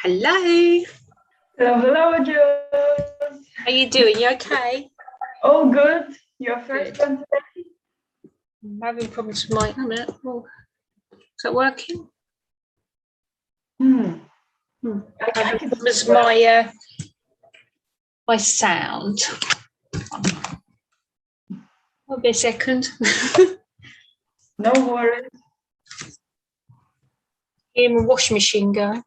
Hello. Hello, Jules. How you doing? You okay? All good. Your first one today? I'm having problems with my internet. Oh, is that working? I Having problems with my sound. I'll be a second. No worries. Hear my washing machine going.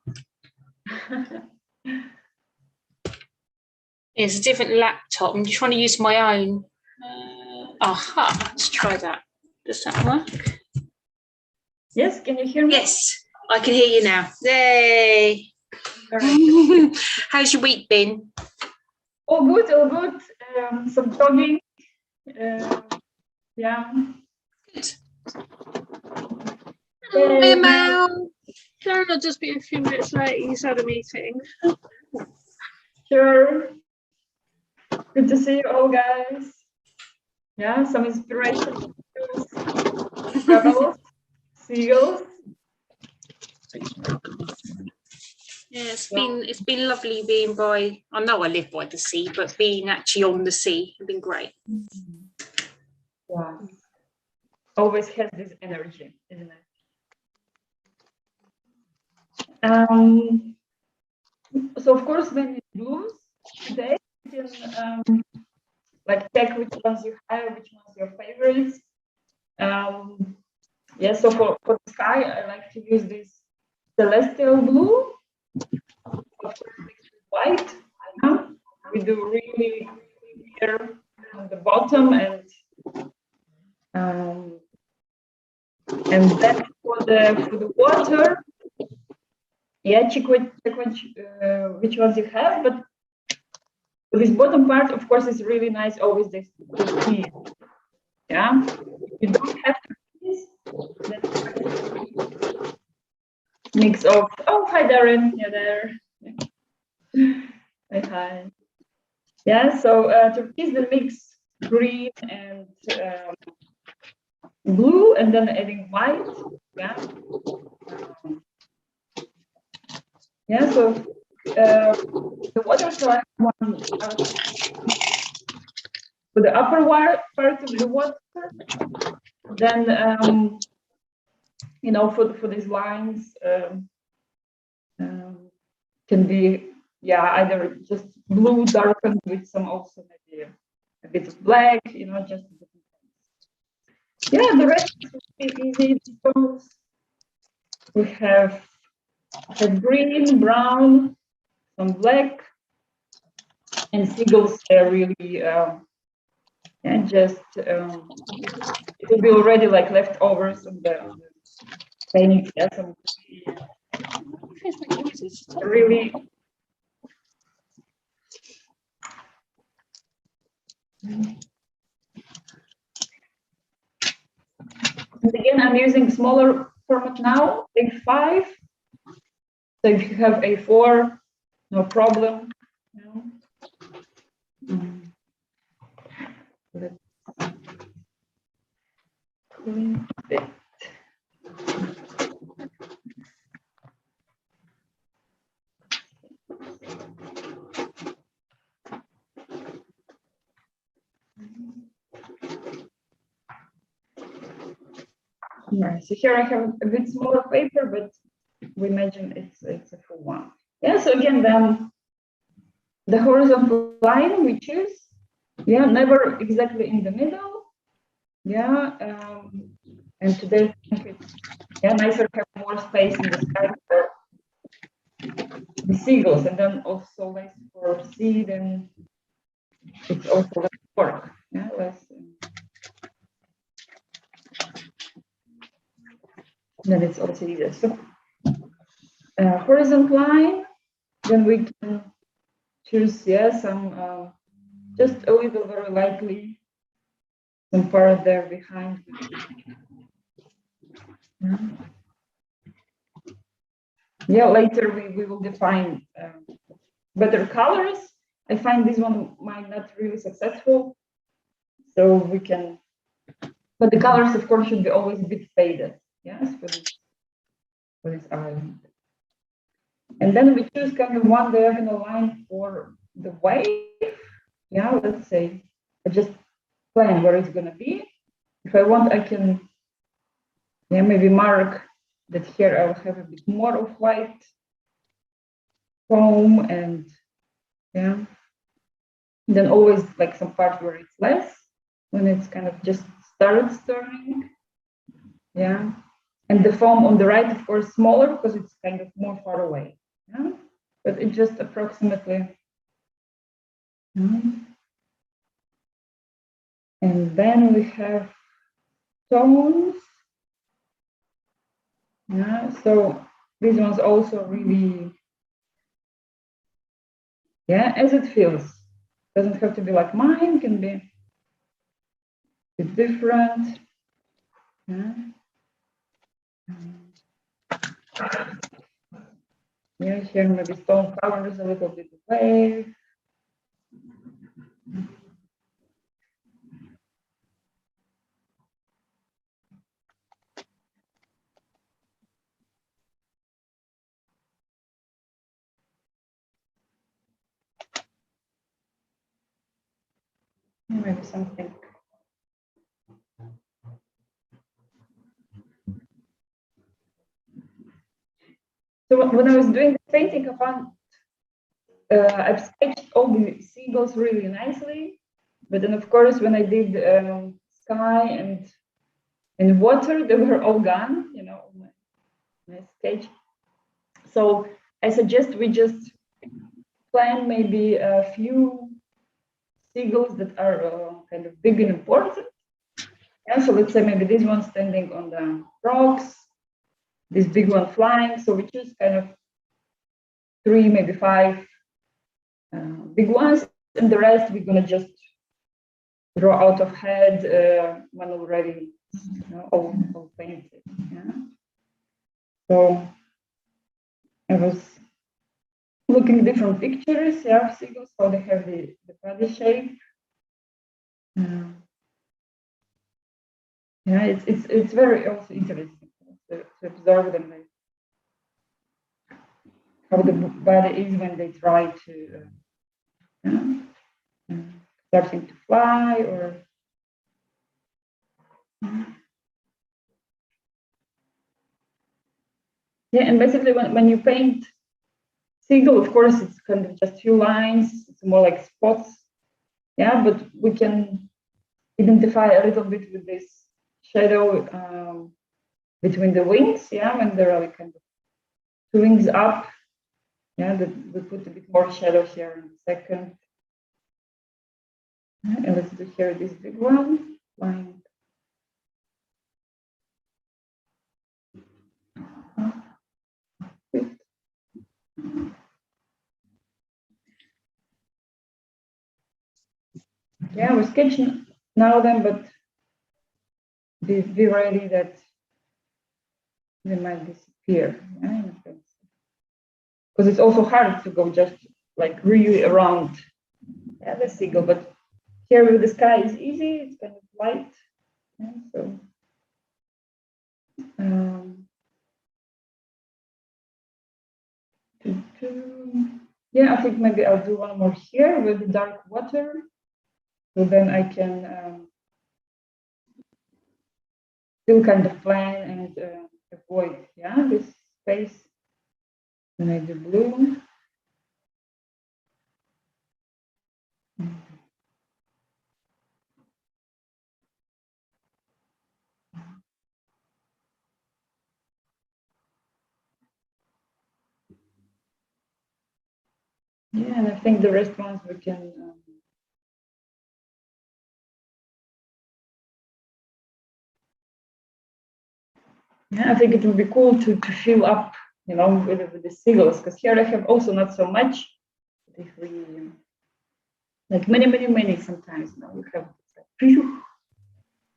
It's a different laptop. I'm just trying to use my own. Aha, let's try that. Does that work? Yes, can you hear me? Yes, I can hear you now. Yay! How's your week been? All good, all good. Some jogging. Yeah. Good. Hey, Mal. Sorry, I'll just be a few minutes late. He's had a meeting. Sure. Good to see you all, guys. Yeah, some inspiration. Seagulls. Seagulls. Yeah, it's been lovely being by. I know I live by the sea, but being actually on the sea has been great. Yeah. Always has this energy, isn't it? So of course, when it blooms today, you can like check which ones you have, which ones your favorites. Yeah, so for the sky, I like to use this celestial blue, of course mixed with white. We do really clear on the bottom, and then for the water, yeah, check which ones you have, but this bottom part, of course, is really nice. Always this piece. Yeah, you don't have to piece. Mix of. Oh, hi, Darren. You're there. Hi. Yeah. So turquoise, the mix green and blue, and then adding white. Yeah. Yeah. So the water. So I have one. For the upper part of the water, then you know, for these lines can be, yeah, either just blue darkened with some also maybe a bit of black, you know, just a bit. Yeah, the rest is easy. We have green, brown, some black, and seagulls. They're really and just it will be already like leftovers of the paint. Yeah, some really. And again, I'm using smaller format now, A5. So if you have A4, no problem. No. Let's clean it. Yeah, so here I have a bit smaller paper, but we imagine it's a full one. Yeah, so again, then the horizontal line we choose, yeah, never exactly in the middle. Yeah, and today I think it's nicer to have more space in the sky for the seagulls, and then also less for seed, and it's also less work. Yeah, less. Then it's also easier. So horizontal line, then we can choose some just a little very lightly some part there behind. Yeah, later we will define better colors. I find this one might not really successful, so we can. But the colors, of course, should be always a bit faded. Yes, for this island. And then we choose kind of one diagonal line for the wave. Yeah, let's say I just plan where it's going to be. If I want, I can maybe mark that here I will have a bit more of white foam, and then always like some part where it's less when it's kind of just starts turning. Yeah. And the foam on the right, of course, smaller because it's kind of more far away. Yeah? But it just approximately. And then we have tones. Yeah, so this one's also really, as it feels. Doesn't have to be like mine, can be a bit different. Yeah. Here maybe stone covers a little bit of wave. Maybe something. So when I was doing the painting, I found I've sketched all the seagulls really nicely, but then of course when I did sky and water, they were all gone, my sketch. So I suggest we just plan maybe a few seagulls that are kind of big and important. Yeah, so let's say maybe this one standing on the rocks, this big one flying. So we choose kind of 3, maybe 5 big ones, and the rest we're gonna just draw out of head when already all painted. Yeah. So I was looking at different pictures, of seagulls, how they have the body shape. It's very also interesting to observe them, like, how the body is when they try to starting to fly or. Yeah, and basically when you paint seagull, of course, it's kind of just few lines, it's more like spots. Yeah, but we can identify a little bit with this shadow between the wings, when there are like kind of 2 wings up. Yeah, that we put a bit more shadow here in a second. And let's do here this big one. Line. Yeah, we're sketching now then, but be ready that they might disappear. Because it's also hard to go just like really around the seagull, but here with the sky is easy, it's kind of light. So I think maybe I'll do one more here with the dark water. So then I can still kind of plan and avoid this space when I do blue. Yeah, and I think the rest ones we can. I think it would be cool to fill up, with the seagulls, because here I have also not so much. But if we like many sometimes, we have like,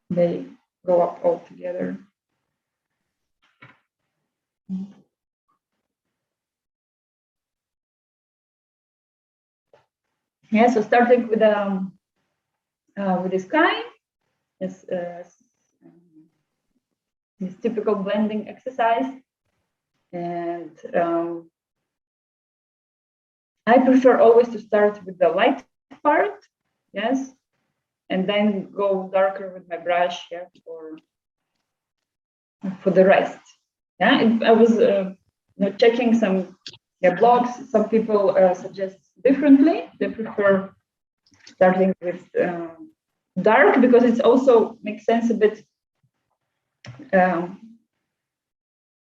they go up all together. Yeah, so starting with the sky, it's this typical blending exercise, and I prefer always to start with the light part, yes, and then go darker with my brush, yeah, for the rest. Yeah, I was checking some blogs. Some people suggest differently. They prefer starting with dark because it also makes sense a bit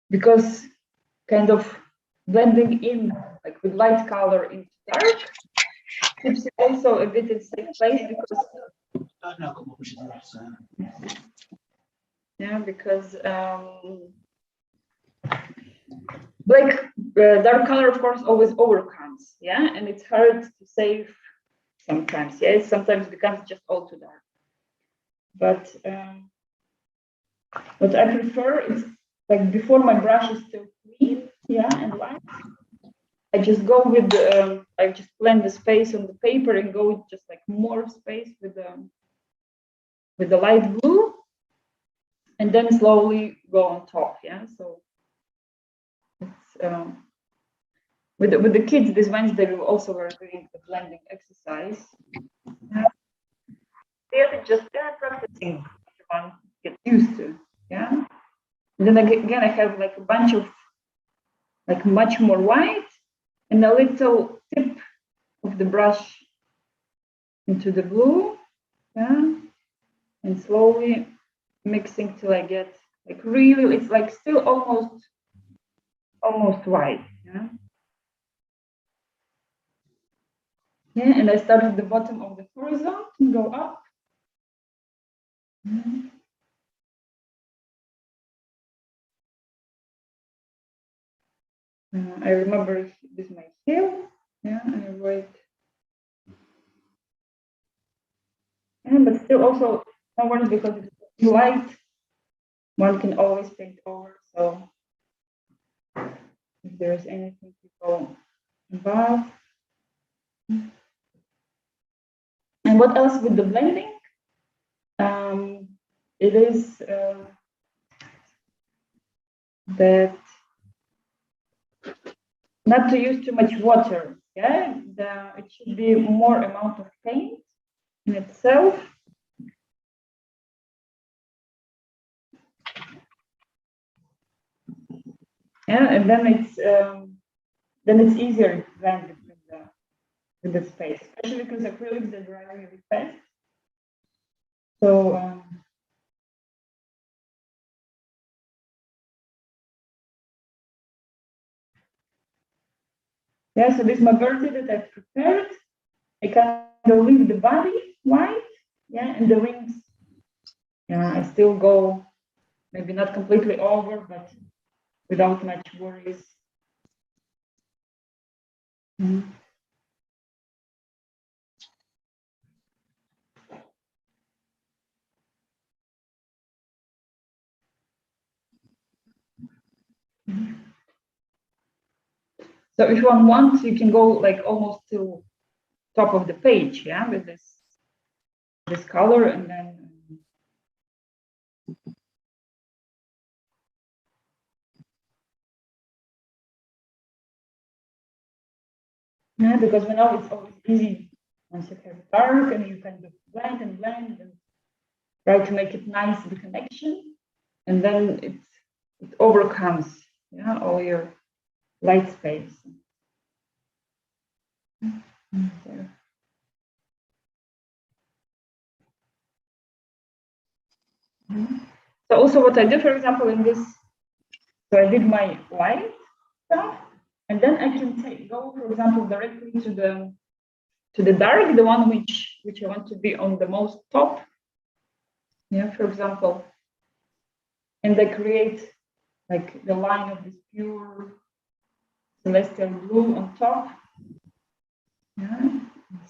because kind of blending in like with light color into dark keeps it also a bit in safe place because because dark color of course always overcomes, and it's hard to save sometimes, it sometimes becomes just all too dark. But what I prefer is like before my brush is still clean, and light, I just go with I just blend the space on the paper and go with just like more space with the light blue, and then slowly go on top, so it's with the kids this Wednesday we also were doing the blending exercise. They're just practicing, everyone gets used to, and then again I have like a bunch of like much more white and a little tip of the brush into the blue, and slowly mixing till I get like really, it's like still almost white, and I start at the bottom of the horizon and go up. I remember this my heel, and I write, but still also no worries because it's light, one can always paint over. So if there's anything to go above. And what else with the blending? It is that not to use too much water. It should be more amount of paint in itself. And then it's easier to blend it with the space, especially because acrylics are dry really fast. So so this majority that I've prepared, I kind of leave the body white, and the wings, I still go maybe not completely over, but without much worries. So if one wants, you can go like almost to top of the page, with this color, and then because we know it's always easy once you have dark and you kind of blend and try to make it nice, the connection, and then it overcomes all your light space. So also what I did, for example, in this, so I did my white stuff, and then I can go, for example, directly to the dark, the one which I want to be on the most top. For example, and I create like the line of this pure celestial blue on top.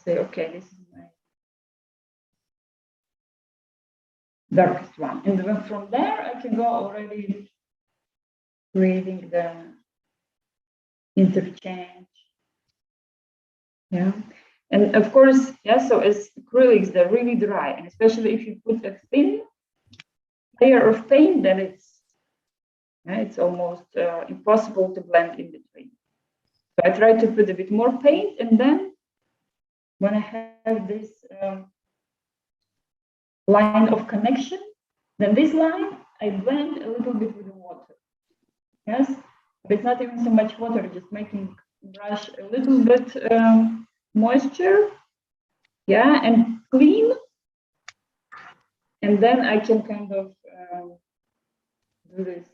Say, okay, this is my darkest one. And then from there, I can go already creating the interchange. And of course, so as acrylics, they're really dry, and especially if you put a thin layer of paint, then it's almost impossible to blend in between. So I try to put a bit more paint, and then when I have this line of connection, then this line I blend a little bit with the water. Yes, but it's not even so much water, just making brush a little bit moisture, yeah, and clean, and then I can kind of do this.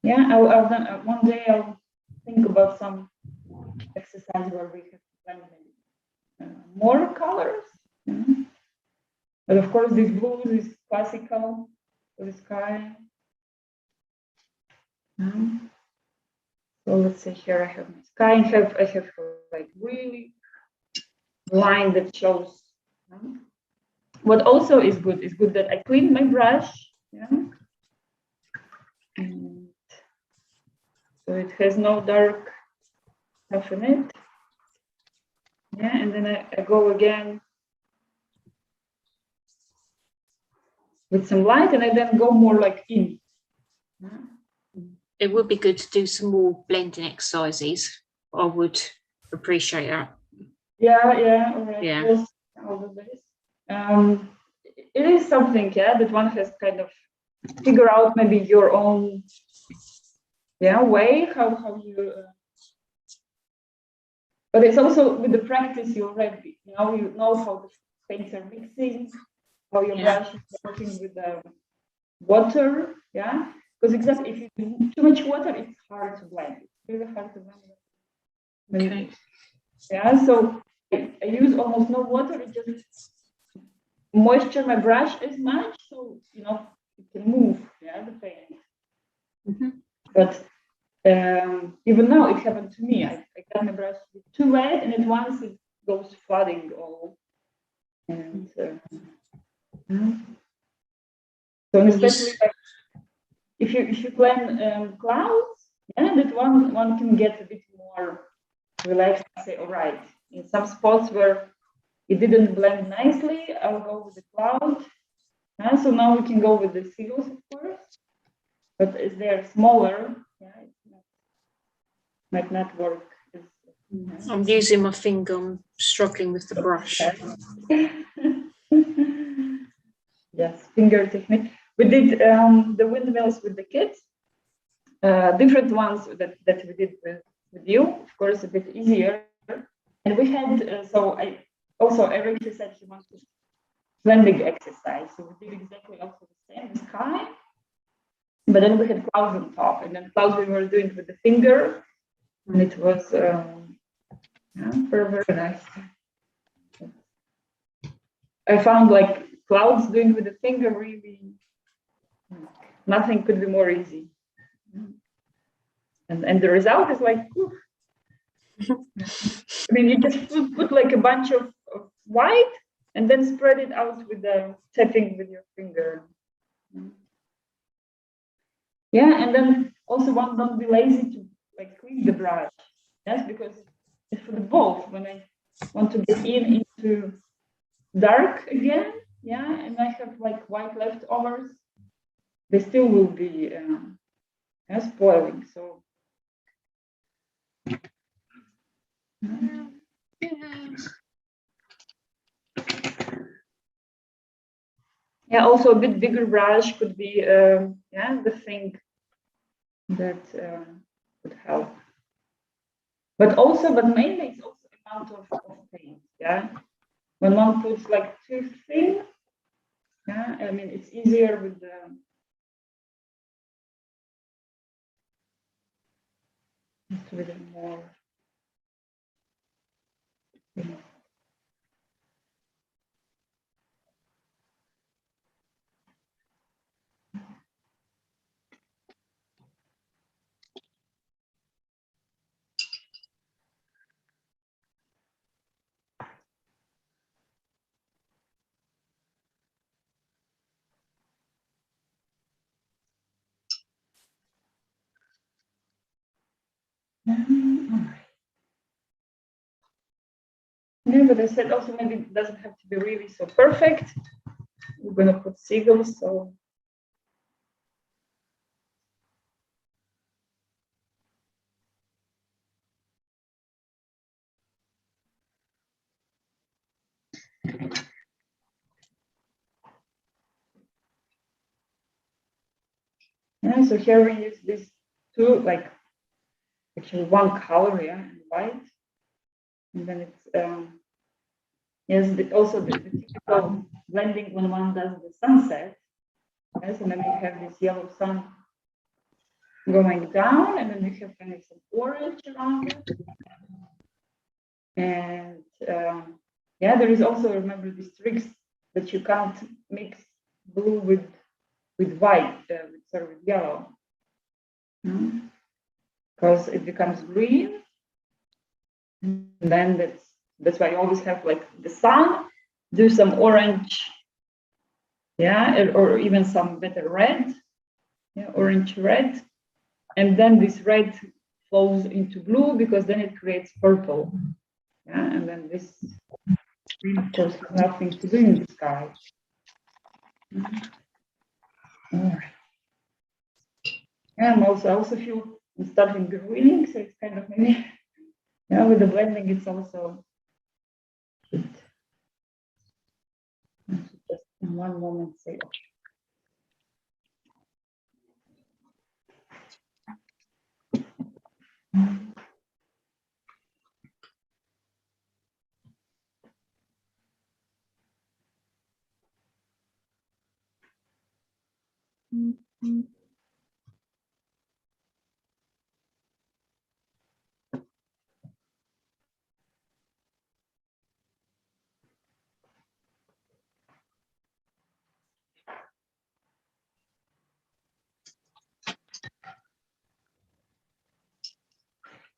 Yeah, one day I'll think about some exercise where we have to blend more colors. But of course, this blue is classical for the sky. So let's say here I have my sky, and I have like really line that shows. What also is good that I clean my brush. Yeah. And so it has no dark stuff in it. Yeah, and then I go again with some light, and I then go more like in. It would be good to do some more blending exercises. I would appreciate that. Yeah, all right. Yeah. Yes, I'll do this. It is something, yeah, that one has kind of figure out maybe your own, way how you. But it's also with the practice you already, you know how the paints are mixing, how your brush is working with the water, yeah. Because exactly, if you do too much water, it's hard to blend. It's really hard to blend. Okay. Yeah, so I use almost no water. It just moisture my brush as much, so it can move, the paint. Mm-hmm. But even now, it happened to me. I got my brush too wet, and at once it goes flooding all. And so, especially if you blend clouds, that one can get a bit more relaxed and say, all right, in some spots where it didn't blend nicely, I'll go with the cloud. So now we can go with the seagulls, of course, but as they are smaller, it might not work. I'm using my finger. I'm struggling with the brush. Yes, finger technique. We did the windmills with the kids, different ones that we did with you, of course, a bit easier. And we had, so Eric said he wants to blending exercise. So we did exactly also the same, the sky, but then we had clouds on top, and then clouds we were doing with the finger, and it was very, very nice. I found like clouds doing with the finger really, nothing could be more easy. And the result is like, I mean, you just put like a bunch of white and then spread it out with the tapping with your finger. Yeah, and then also don't be lazy to like clean the brush. Yes, because it's for the both. When I want to get into dark again, and I have like white leftovers, they still will be spoiling. So also a bit bigger brush could be the thing that would help. But mainly it's also amount of paint. When one puts like too thin, I mean it's easier with the more. All right. Yeah, but I said also maybe it doesn't have to be really so perfect. We're gonna put seagulls, so yeah. So here we use these two, like actually one color, yeah, and white, and then it's yes, also the typical blending when one does the sunset. Yes, and then you have this yellow sun going down, and then you have kind of some orange around it. And yeah, there is also, remember these tricks that you can't mix blue with white, with yellow, because it becomes green. And then that's why you always have like the sun, do some orange, yeah, or even some better red, yeah, orange red, and then this red flows into blue because then it creates purple, yeah, and then this green of course has nothing to do in the sky. All right. And also I also feel I'm starting greening, so it's kind of maybe, yeah, with the blending it's also good. Just in one moment say okay.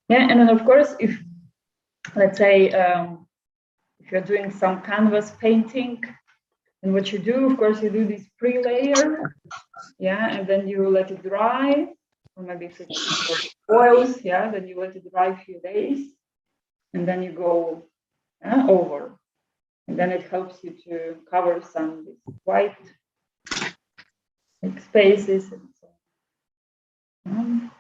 Yeah, and then of course, if let's say if you're doing some canvas painting, and what you do, of course, you do this pre-layer, yeah, and then you let it dry, or maybe if it's oils, yeah, then you let it dry a few days, and then you go over, and then it helps you to cover some white like spaces and so on.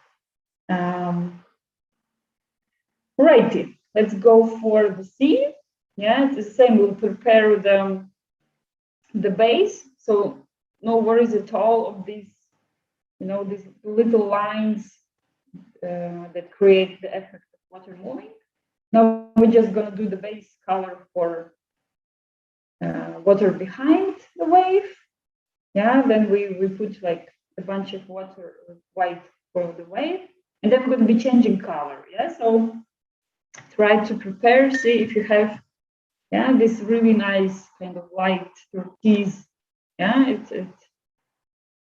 Righty, let's go for the sea. Yeah, it's the same. We'll prepare the base, so no worries at all of these, you know, these little lines that create the effect of water moving. Now we're just gonna do the base color for water behind the wave. Yeah, then we put like a bunch of water white for the wave, and then we're gonna be changing color. Yeah, so try to prepare, see if you have, yeah, this really nice kind of light turquoise. Yeah, it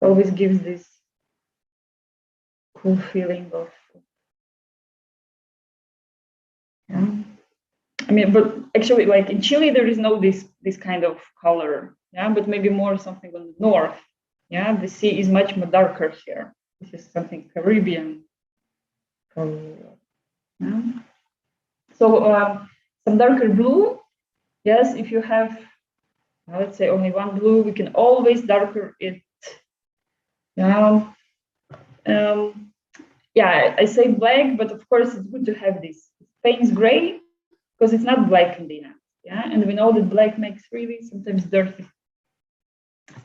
always gives this cool feeling of, yeah. I mean, but actually, like in Chile, there is no this kind of color, yeah, but maybe more something on the north. Yeah, the sea is much more darker here. This is something Caribbean. Yeah. So some darker blue. Yes, if you have, let's say only one blue, we can always darker it. Yeah. Yeah, I say black, but of course it's good to have this Payne's gray because it's not black in the end. Yeah, and we know that black makes really sometimes dirty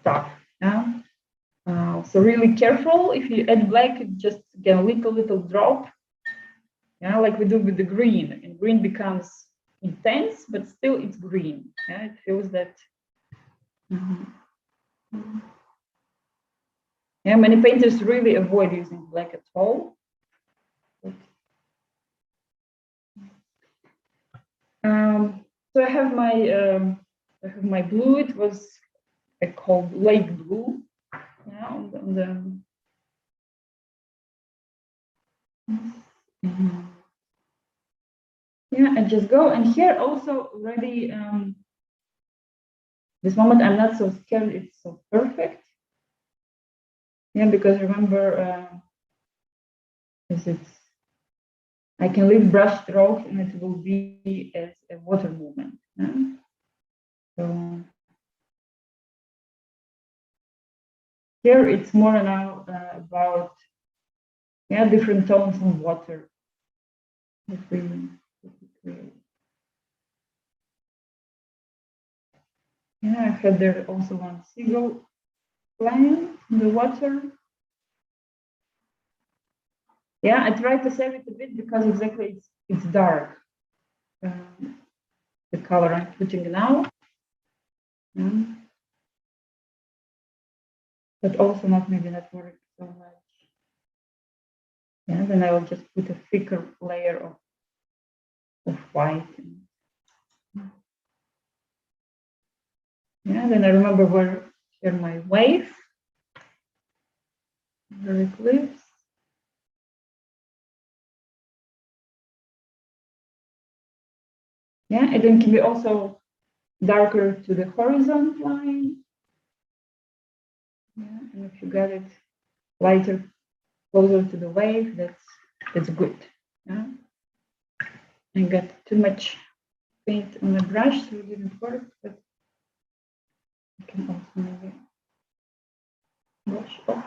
stuff. Yeah. So really careful if you add black, just get a little drop. Yeah, like we do with the green, and green becomes intense, but still it's green. Yeah, it feels that. Yeah, many painters really avoid using black at all. So I have my blue. It was called lake blue. Yeah, on the yeah, and just go. And here also already this moment I'm not so scared. It's so perfect. Yeah, because remember, is it I can leave brush strokes and it will be as a water movement. So here it's more now about different tones of water. I had there also one seagull flying in the water. I tried to save it a bit because exactly it's dark. The color I'm putting now. But also maybe not work so much. Then I will just put a thicker layer of white. Then I remember where my wave, where it lives. And then can be also darker to the horizon line. And if you got it lighter, closer to the wave, that's good. I got too much paint on the brush, so it didn't work, but I can also maybe wash off.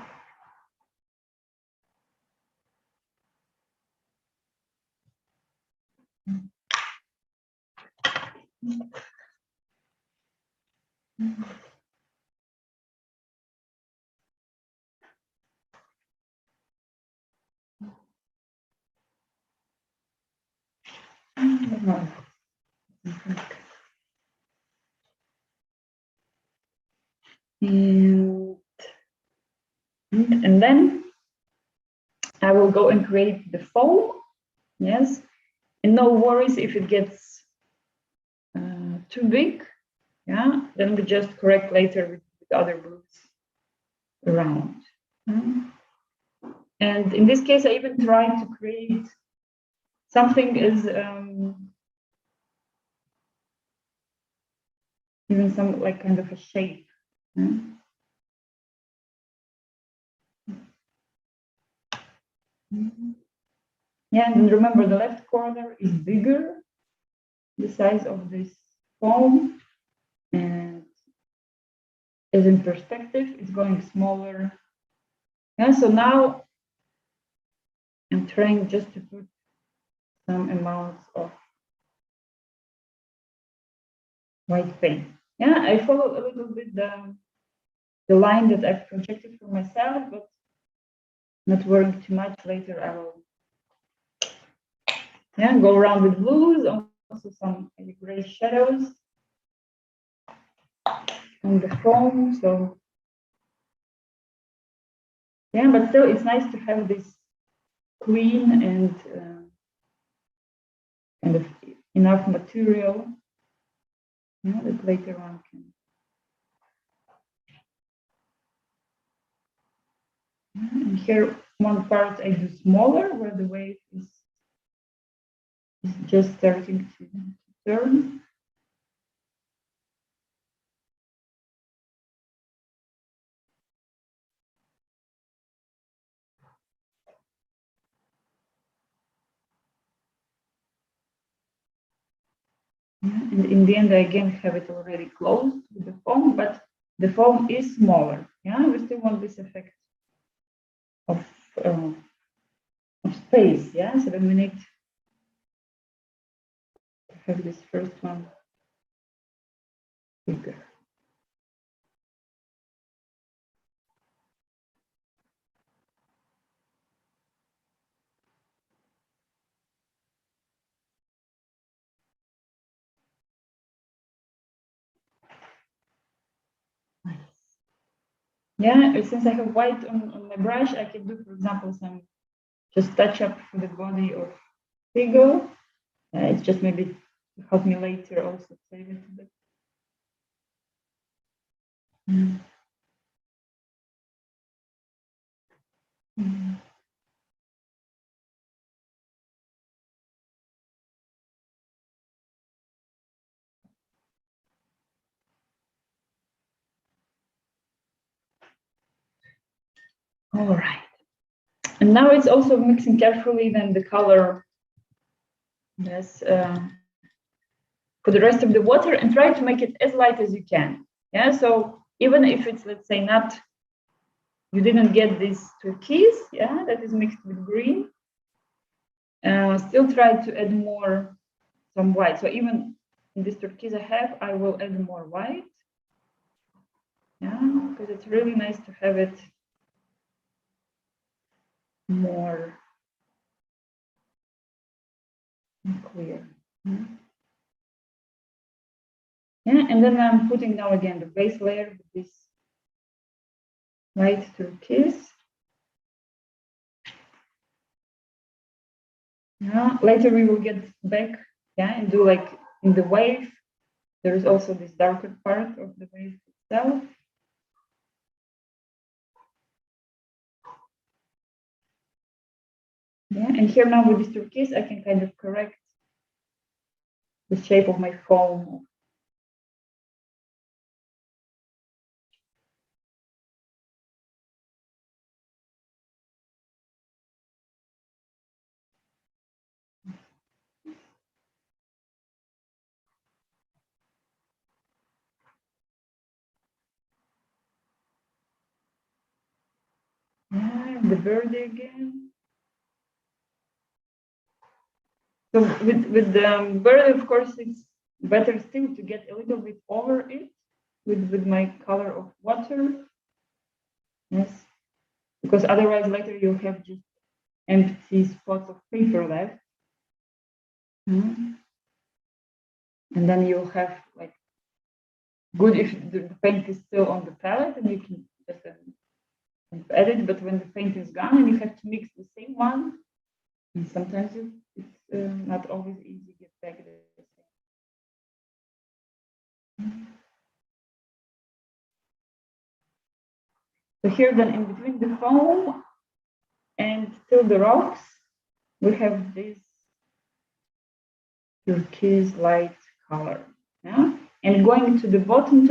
And then I will go and create the foam. Yes, and no worries if it gets too big. Then we just correct later with other groups around. And in this case, I even tried to create something as even some like kind of a shape. And remember the left corner is bigger, the size of this foam, and as in perspective, it's going smaller. So now I'm trying just to put some amounts of white paint. I follow a little bit the line that I've projected for myself, but not worrying too much. Later I will go around with blues, also some gray shadows on the foam. So but still it's nice to have this clean and kind of enough material that later on can. And here one part I do smaller where the wave is just starting to turn. And in the end, I again have it already closed with the foam, but the foam is smaller. We still want this effect of space. So then we need to have this first one bigger. Since I have white on my brush, I can do, for example, some just touch up for the body of Seagull. It's just maybe to help me later also save it a bit. All right. And now it's also mixing carefully then the color Yes, for the rest of the water, and try to make it as light as you can. Yeah, so even if it's, let's say, not, you didn't get this turquoise, yeah, that is mixed with green, still try to add more, some white. So even in this turquoise I have, I will add more white. Yeah, because it's really nice to have it more clear. Yeah, and then I'm putting now again the base layer with this light turquoise. Yeah, later we will get back, yeah, and do like in the wave. There is also this darker part of the wave itself. Yeah, and here now with this turquoise, I can kind of correct the shape of my foam. Yeah, the bird again. So with the bird, of course, it's better still to get a little bit over it with my color of water. Yes, because otherwise later you'll have just empty spots of paper left. And then you'll have like good if the paint is still on the palette and you can just edit, but when the paint is gone and you have to mix the same one, and sometimes it's not always easy to get back the same. So here then in between the foam and still the rocks, we have this turquoise light color. Yeah? And going to the bottom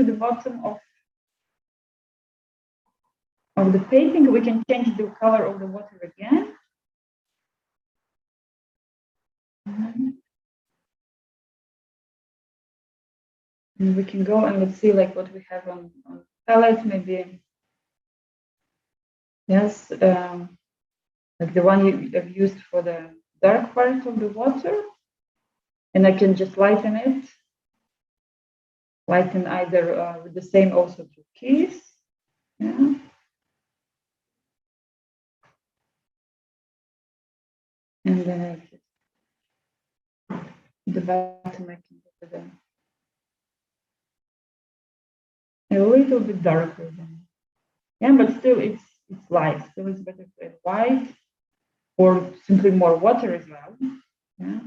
of the painting, we can change the color of the water again. And we can go and let's see like what we have on palette, maybe. Yes, like the one I've used for the dark part of the water. And I can just lighten it. Lighten either with the same also turquoise. Yeah. And then the bottom I can go with a little bit darker than, yeah, but still it's light. Still it's better to add white or simply more water as well. Yeah.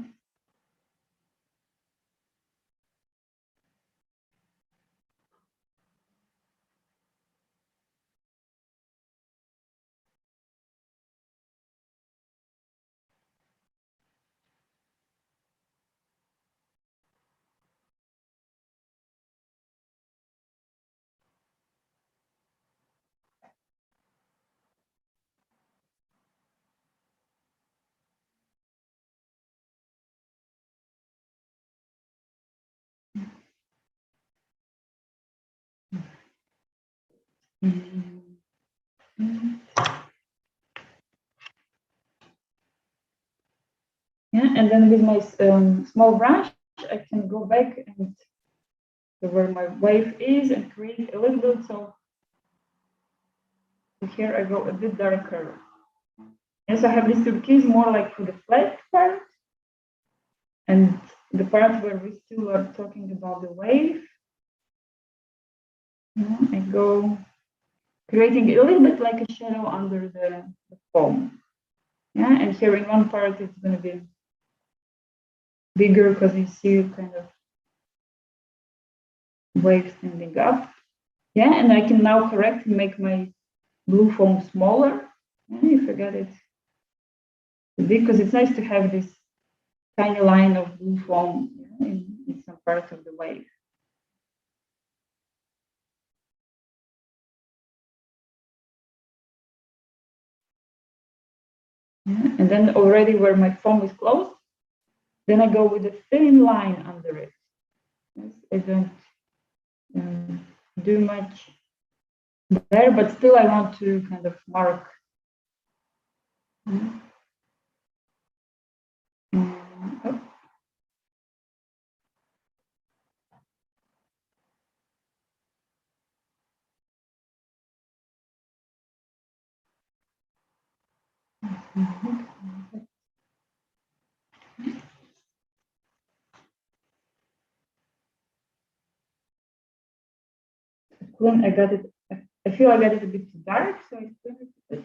Yeah, and then with my small brush, I can go back and to where my wave is and create a little bit. So here I go a bit darker. And so I have this turquoise more like for the flat part, and the part where we still are talking about the wave. I go creating a little bit like a shadow under the foam. Yeah, and here in one part it's going to be bigger because you see kind of wave standing up. Yeah, and I can now correct and make my blue foam smaller. If I got it because it's nice to have this tiny line of blue foam in some part of the wave. Yeah, and then already where my foam is closed, Then I go with a thin line under it. Yes, I don't do much there, but still I want to kind of mark. Oh. I got it. I feel I got it a bit too dark, so I turn it a bit.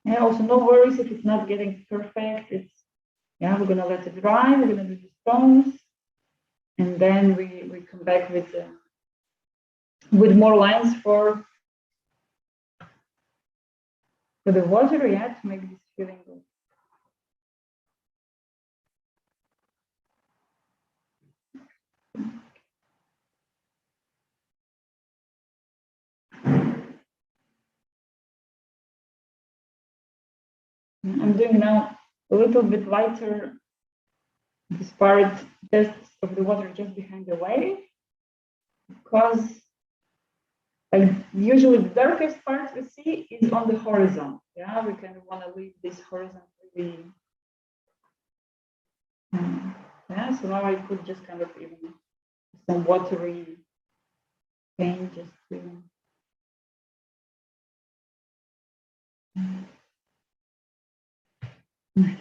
Yeah, also no worries if it's not getting perfect. It's we're gonna let it dry, we're gonna do the stones, and then we come back with more lines for the water, to make this feeling good. I'm doing now a little bit lighter this part just of the water just behind the wave, because usually the darkest part we see is on the horizon. Yeah, we kind of want to leave this horizon really. So now I could just kind of even some watery paint just to. Nice.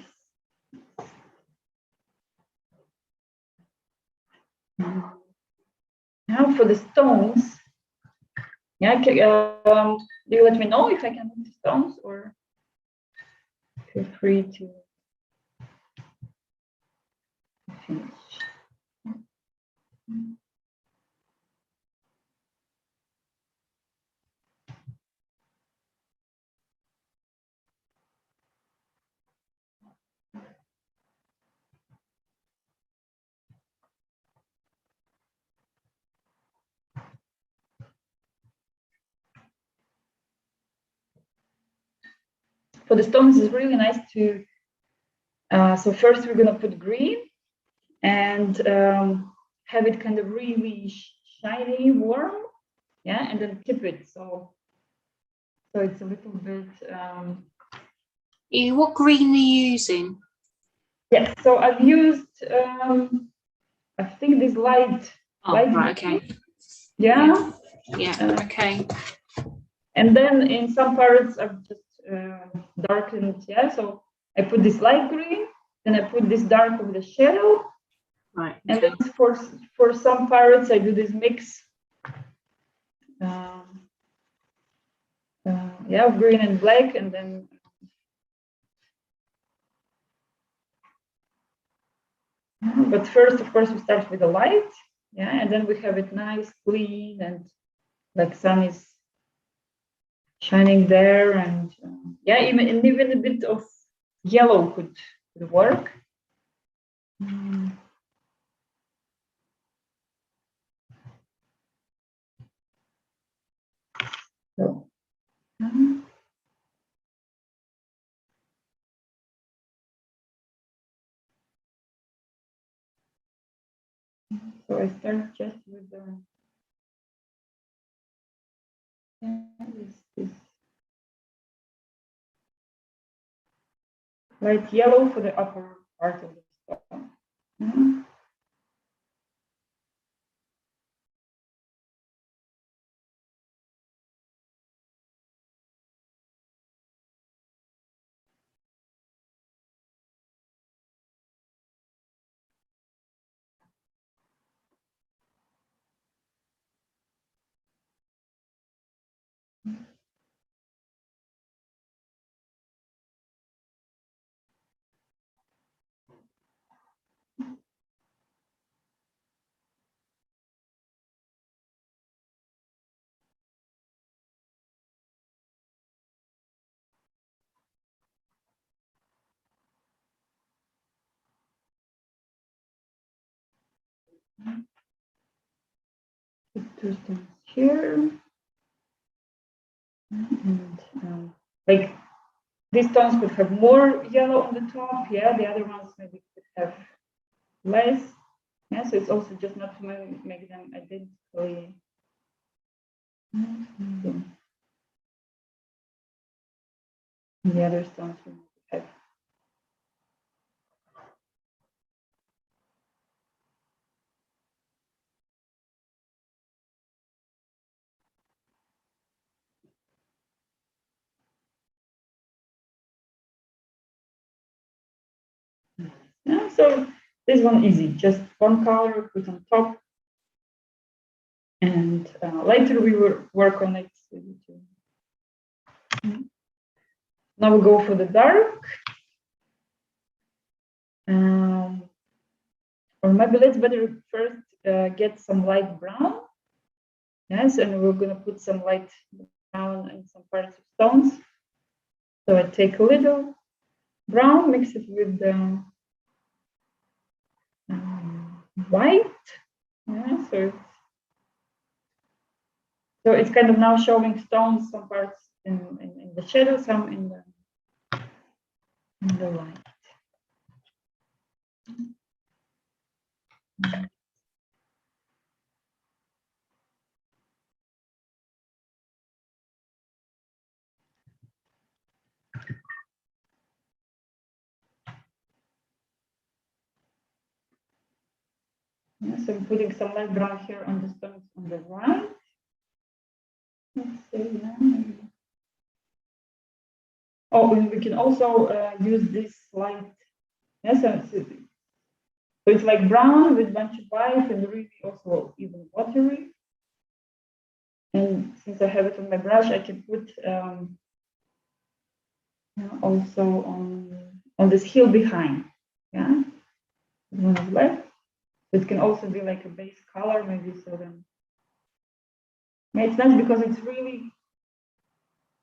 Now for the stones. Yeah, do you let me know if I can move the stones, or feel free to finish. For the stones, it's really nice to. So first we're gonna put green and have it kind of really shiny, warm, and then tip it. So it's a little bit. What green are you using? Yes, so I've used. I think this light. Right, okay. Yeah. Okay. And then in some parts I've just darkened. So I put this light green, then I put this dark of the shadow. Right. Okay. And then for some parts I do this mix. Of green and black, and then. But first, of course, we start with the light, and then we have it nice, clean, and like sun is shining there, and even a bit of yellow could work. So. So I start just with the This light yellow for the upper part of the stone. Put 2 stones here. And like these stones could have more yellow on the top, yeah, the other ones maybe could have less. Yeah, so it's also just not to make them identically. The other stones will have. Yeah, so this one easy, just one color put on top, and later we will work on it. Now we go for the dark, or maybe let's better first get some light brown. Yes, and we're gonna put some light brown in some parts of stones. So I take a little brown, mix it with the white. Yeah, so it's kind of now showing stones, some parts in the shadow, some in the light. Yeah, so I'm putting some light brown here on the stones on the right. Let's see. Oh, and we can also use this light. Yes, so it's like brown with a bunch of white and really also even watery. And since I have it on my brush, I can put also on this hill behind. Yeah, one of left. It can also be like a base color, maybe. So then, yeah, it's nice because it's really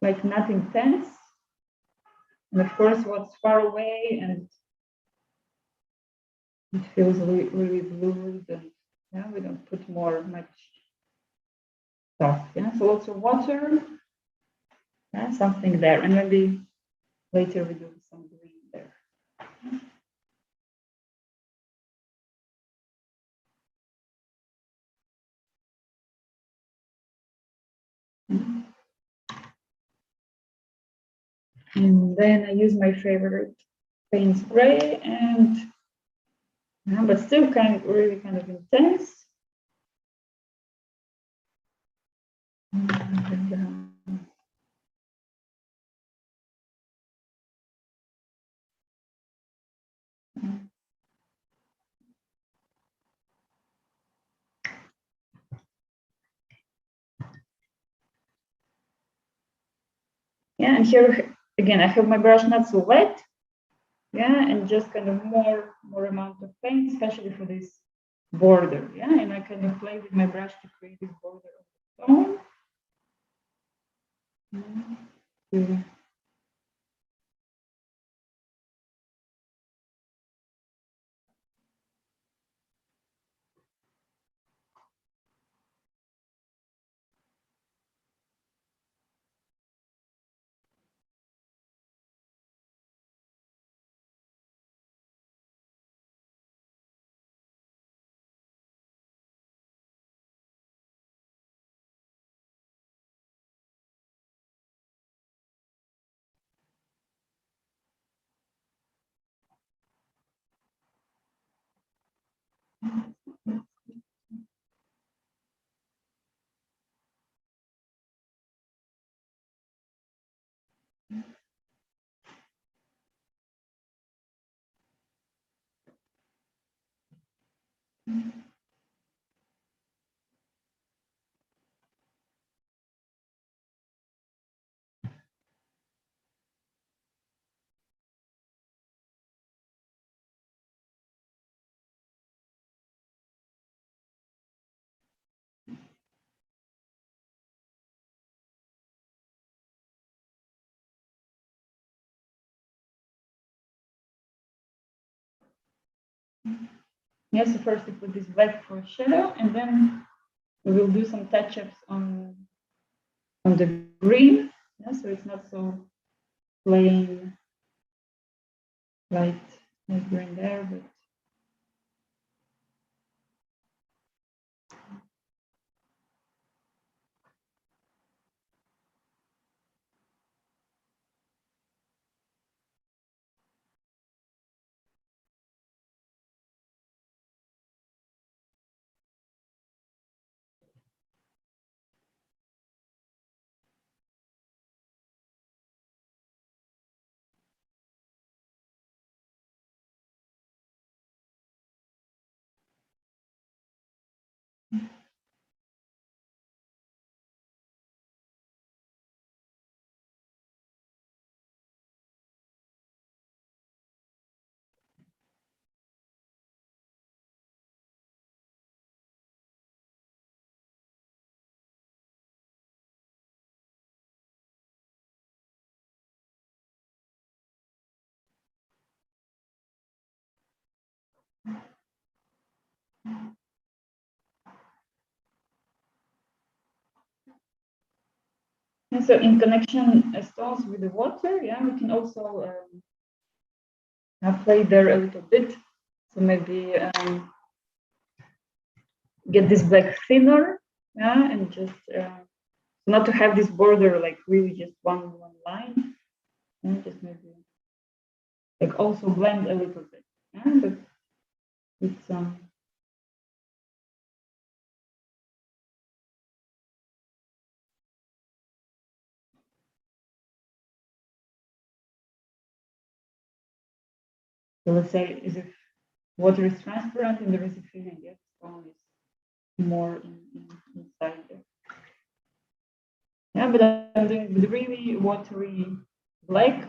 like not intense. And of course, what's far away and it feels really blue. And yeah, we don't put much stuff. Yeah, so lots of water. Yeah, something there, and maybe later we do some green there. And then I use my favorite paints gray, and but still really kind of intense. Yeah, and here again, I have my brush not so wet. Yeah, and just kind of more amount of paint, especially for this border. Yeah, and I kind of play with my brush to create this border of the stone. Yeah. Yeah, so first we put this black for shadow, and then we will do some touch-ups on the green. Yeah, so it's not so plain light green there, but and so in connection stones with the water, yeah, we can also play there a little bit. So maybe get this black thinner, yeah, and just not to have this border like really just one line, and just maybe like also blend a little bit, yeah, but it's so let's say as if water is transparent and there is a feeling that stone is more inside there. Yeah, but I'm doing with really watery black.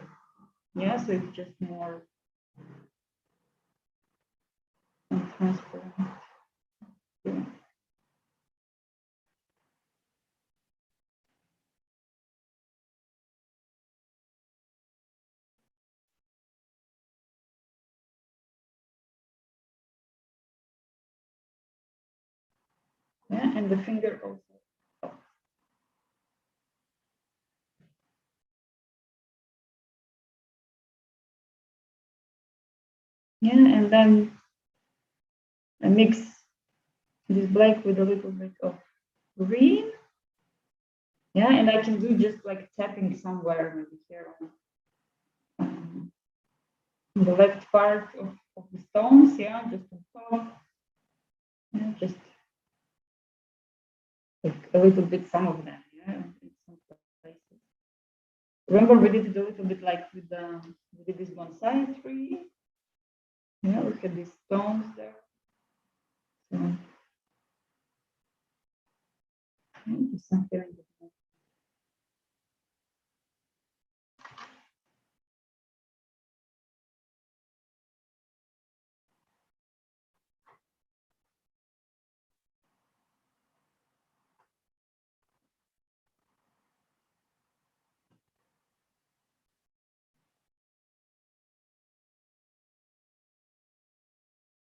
Yeah, so it's just more transparent. Yeah. Yeah, and the finger also. Yeah, and then I mix this black with a little bit of green. Yeah, and I can do just like tapping somewhere, maybe here on the left part of the stones. Yeah, just on top. Yeah, just like a little bit, some of them. Yeah, in some places. Remember, we did it a little bit like with the we did this bonsai tree. Yeah, look at these stones there. So, something.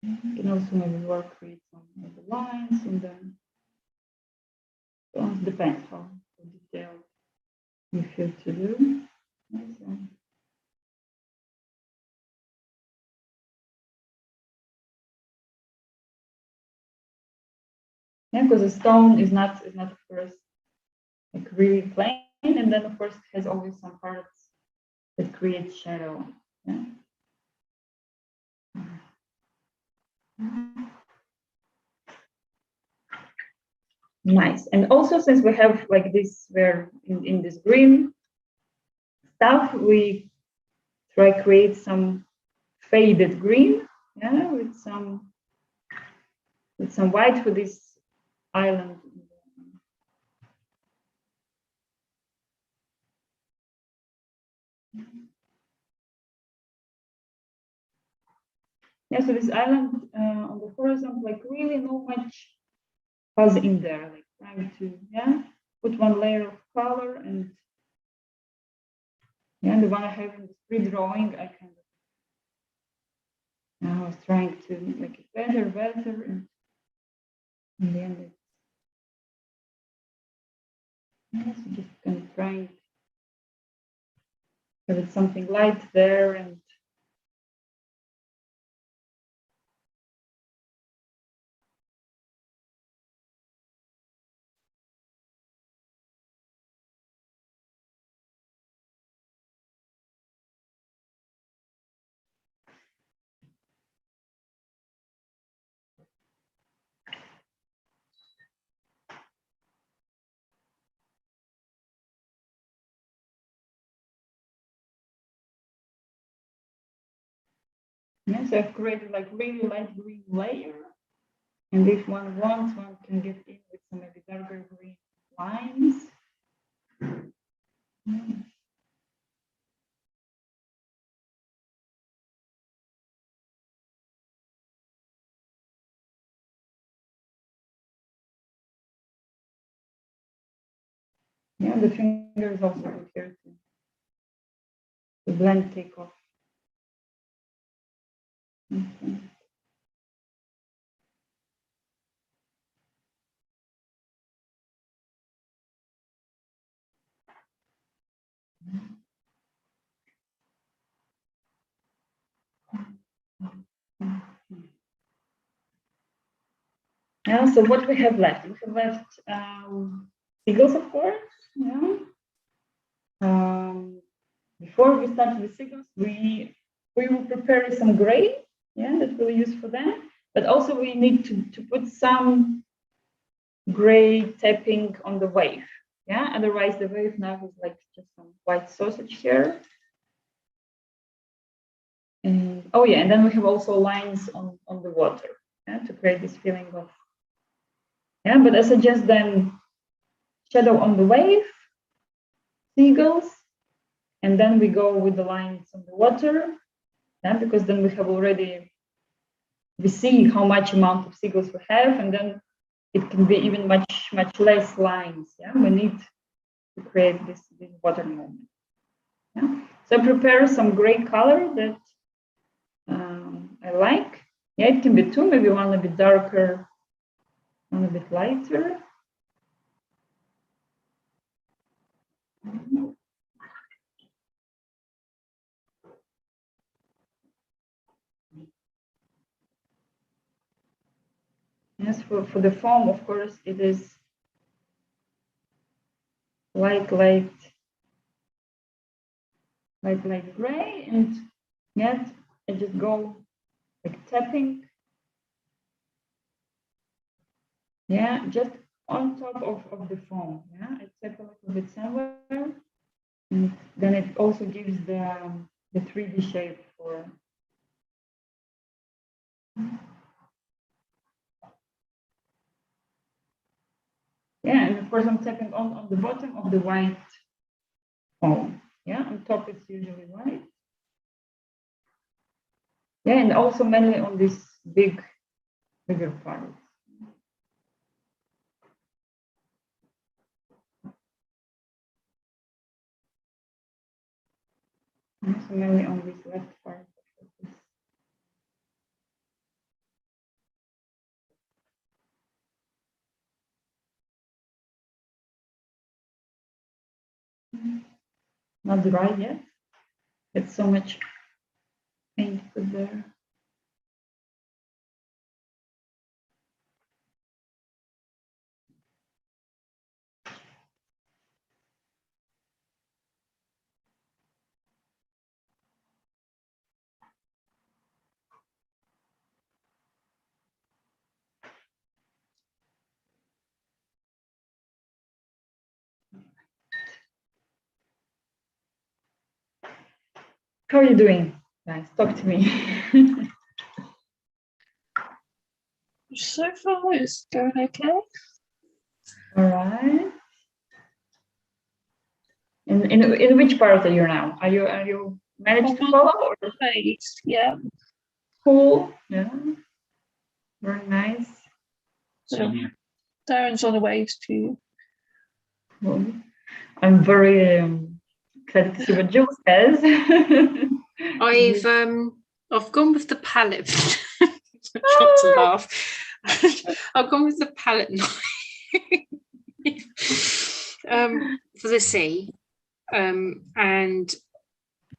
You can also maybe work with some of the lines and then it depends how detailed you feel to do. So, yeah, because the stone is not of course like really plain, and then of course it has always some parts that create shadow. Yeah. Nice. And also since we have like this, we're in this green stuff, we try create some faded green, yeah, with some white for this island. Yeah, so this island on the horizon, like really not much fuzz in there, like trying to, yeah, put one layer of color, and yeah, the one I have in the pre-drawing, I kind of, I was trying to make it better, and in the end, it's, yeah, so just kind of trying to have it something light there, and yeah, so I've created like really light green layer. And if one wants, one can get in with some maybe darker green lines. Yeah, the fingers also go here to blend, take off. Okay. Yeah, so what we have left? We have left seagulls, of course. Yeah. Before we start with seagulls, we will prepare some gray, yeah, that we'll use for them. But also we need to put some gray tapping on the wave. Yeah, otherwise the wave now is like just some white sausage here. And oh yeah, and then we have also lines on the water, yeah, to create this feeling of, yeah, but I suggest then shadow on the wave, seagulls, and then we go with the lines on the water, yeah, because then we have already, we see how much amount of seagulls we have, and then it can be even much less lines. Yeah, we need to create this water moment. Yeah, so I prepare some gray color that I like. Yeah, it can be two, maybe one a bit darker, one a bit lighter. Yes, for the foam, of course, it is light gray, and yet I just go like tapping, yeah, just on top of the foam. Yeah, I tap a little bit somewhere, and then it also gives the 3D shape for. Yeah, and of course I'm tapping on the bottom of the white foam. Yeah, on top it's usually white. Yeah, and also mainly on this bigger part. Also mainly on this left part. Not dry yet. It's so much paint put there. How are you doing, guys? Talk to me. So far, it's going okay. All right. In which part are you now? Are you managed to follow? Or? Phase, yeah. Cool. Yeah. Very nice. So Darren's on the waves too. Cool. I'm very excited to see what Jill says. I've gone with the palette. Not to laugh. I've gone with the palette knife for the sea. And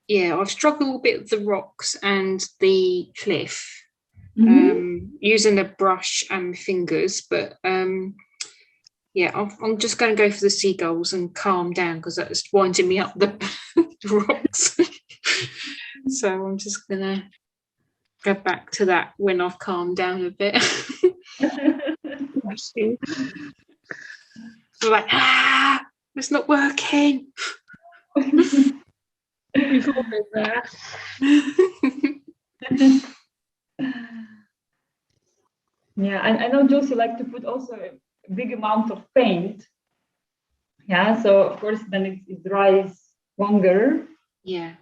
yeah, I've struggled a bit with the rocks and the cliff, using a brush and fingers, but yeah, I'm just going to go for the seagulls and calm down because that's winding me up the rocks. So I'm just going to go back to that when I've calmed down a bit. So like, it's not working. We've all been there. Yeah, I know Josie like to put also a big amount of paint. Yeah, so of course then it dries longer. Yeah.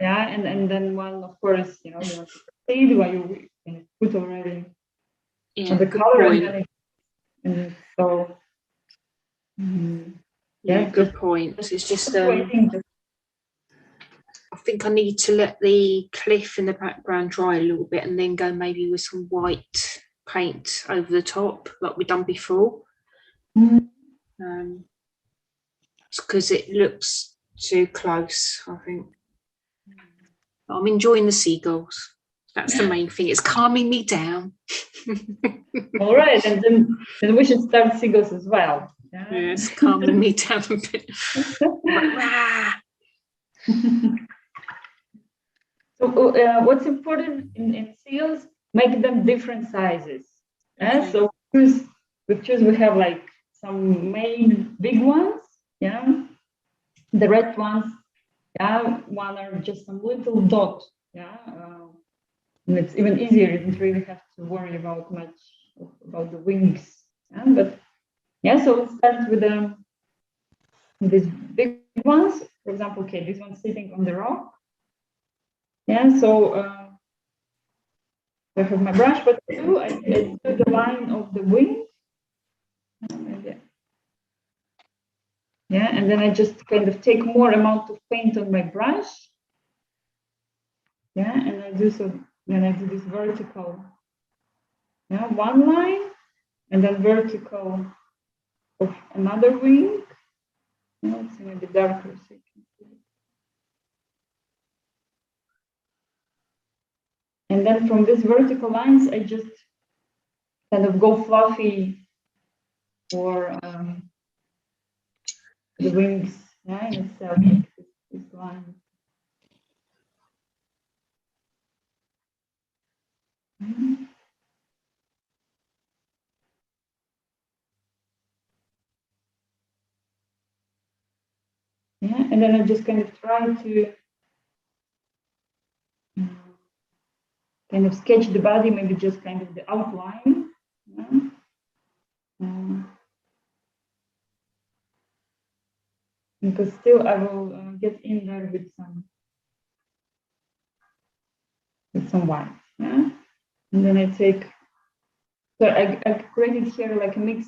Yeah, and then one, of course, you want to proceed when you put already on the color and so. Yeah, good point. It's just I think I need to let the cliff in the background dry a little bit and then go maybe with some white paint over the top like we've done before. Because it looks too close, I think. I'm enjoying the seagulls. That's the main thing. It's calming me down. All right, and then we should start seagulls as well. Yeah, it's calming me down a bit. So what's important in seals? Make them different sizes. Okay. So we have like some main big ones. Yeah, the red ones. Yeah, one are just some little dot. Yeah, and it's even easier. You don't really have to worry about much about the wings. Yeah? But yeah, so let's start with these big ones. For example, okay, this one's sitting on the rock. Yeah, so I have my brush. What I do, I do the line of the wing. Yeah, and then I just kind of take more amount of paint on my brush. Yeah, and I do so. Then I do this vertical. Yeah, one line, and then vertical of another wing. No, it's maybe darker so you can see it. And then from these vertical lines, I just kind of go fluffy for the wings, yeah, in itself, like this line. Yeah, and then I just kind of try to kind of sketch the body, maybe just kind of the outline. Yeah. Because still I will get in there with some white. Yeah. And then I take, so I created here like a mix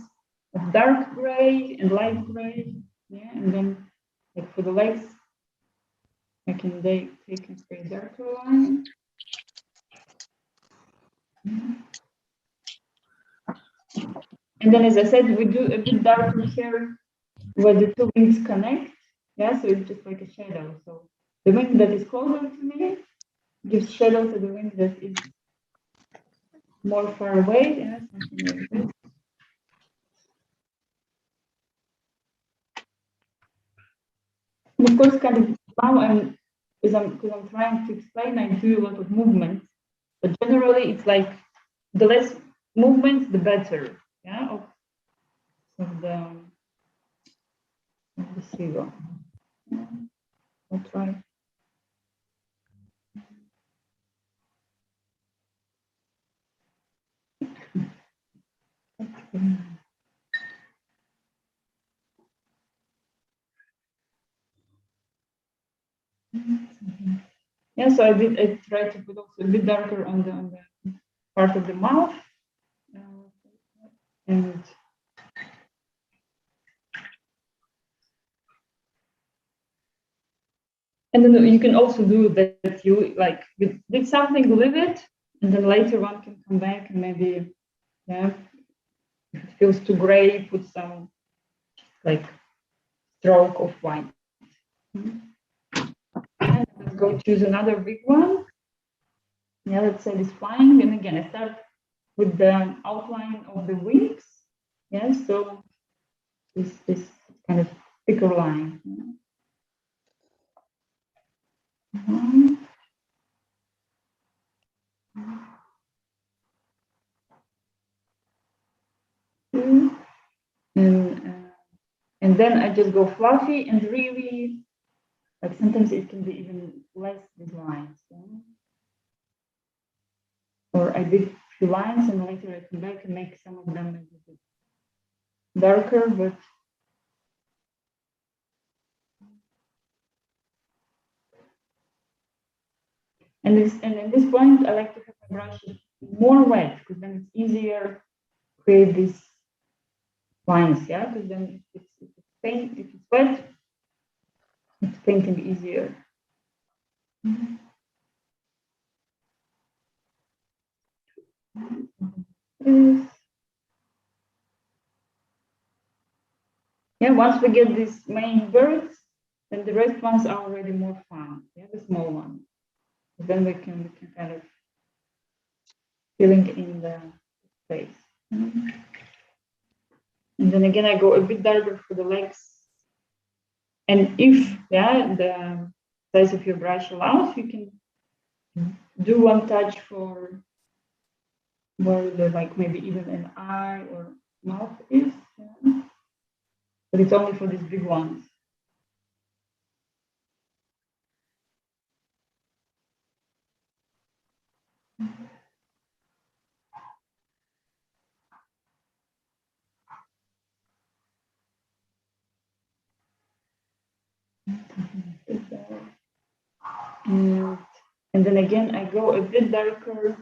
of dark gray and light gray. Yeah, and then like for the legs, I can take a very darker line. And then, as I said, we do a bit darker here where the two wings connect. Yeah, so it's just like a shadow. So the wing that is closer to me gives shadow to the wing that is more far away. Yeah, something like this. And of course, kind of now because I'm trying to explain, I do a lot of movements, but generally it's like the less movements, the better. Yeah, of the seagull. Yeah, I'll try. Yeah, so I tried to put also a bit darker on the part of the mouth. And then you can also do that you like you did something, leave it, and then later one can come back and maybe, yeah, if it feels too gray, put some like stroke of white. And let's go choose another big one. Yeah, let's say this flying, and again I start with the outline of the wings. Yeah, so this kind of thicker line. And then I just go fluffy and really, like sometimes it can be even less these lines. Or I did a few lines and later I come back and make some of them a little bit darker, but and at this point I like to have my brush more wet because then it's easier to create these lines, yeah, because then if it's wet, it's painting easier. Yeah, once we get these main birds, then the rest ones are already more fun. Yeah, the small ones. Then we can kind of filling in the space. And then again, I go a bit darker for the legs. And if, yeah, the size of your brush allows, you can do one touch for where the, like maybe even an eye or mouth is. Yeah. But it's only for these big ones. And then again, I go a bit darker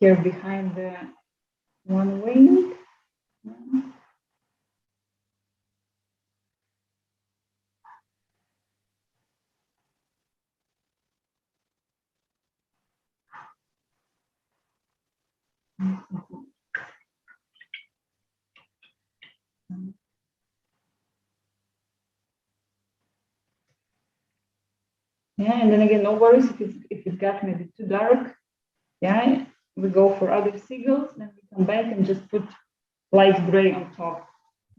here behind the one wing. Yeah, and then again, no worries if it got maybe too dark. Yeah, we go for other seagulls, then we come back and just put light gray on top.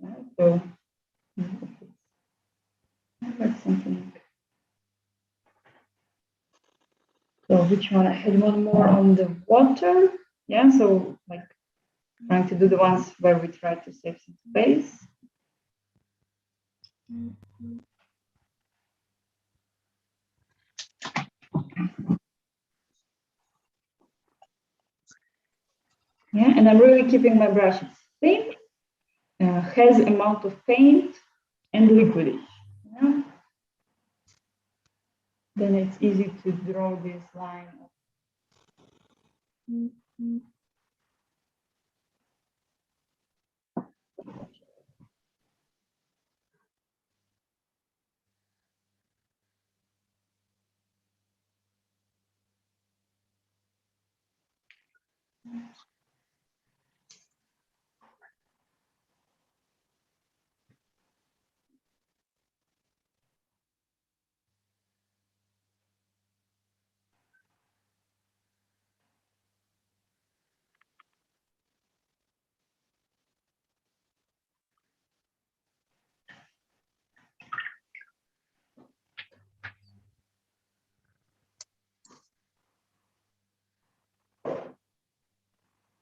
Yeah, so that's something. So which one? I had one more on the water. Yeah, so like trying to do the ones where we try to save some space. Yeah, and I'm really keeping my brushes thin, has amount of paint and liquidish. Yeah. Then it's easy to draw this line.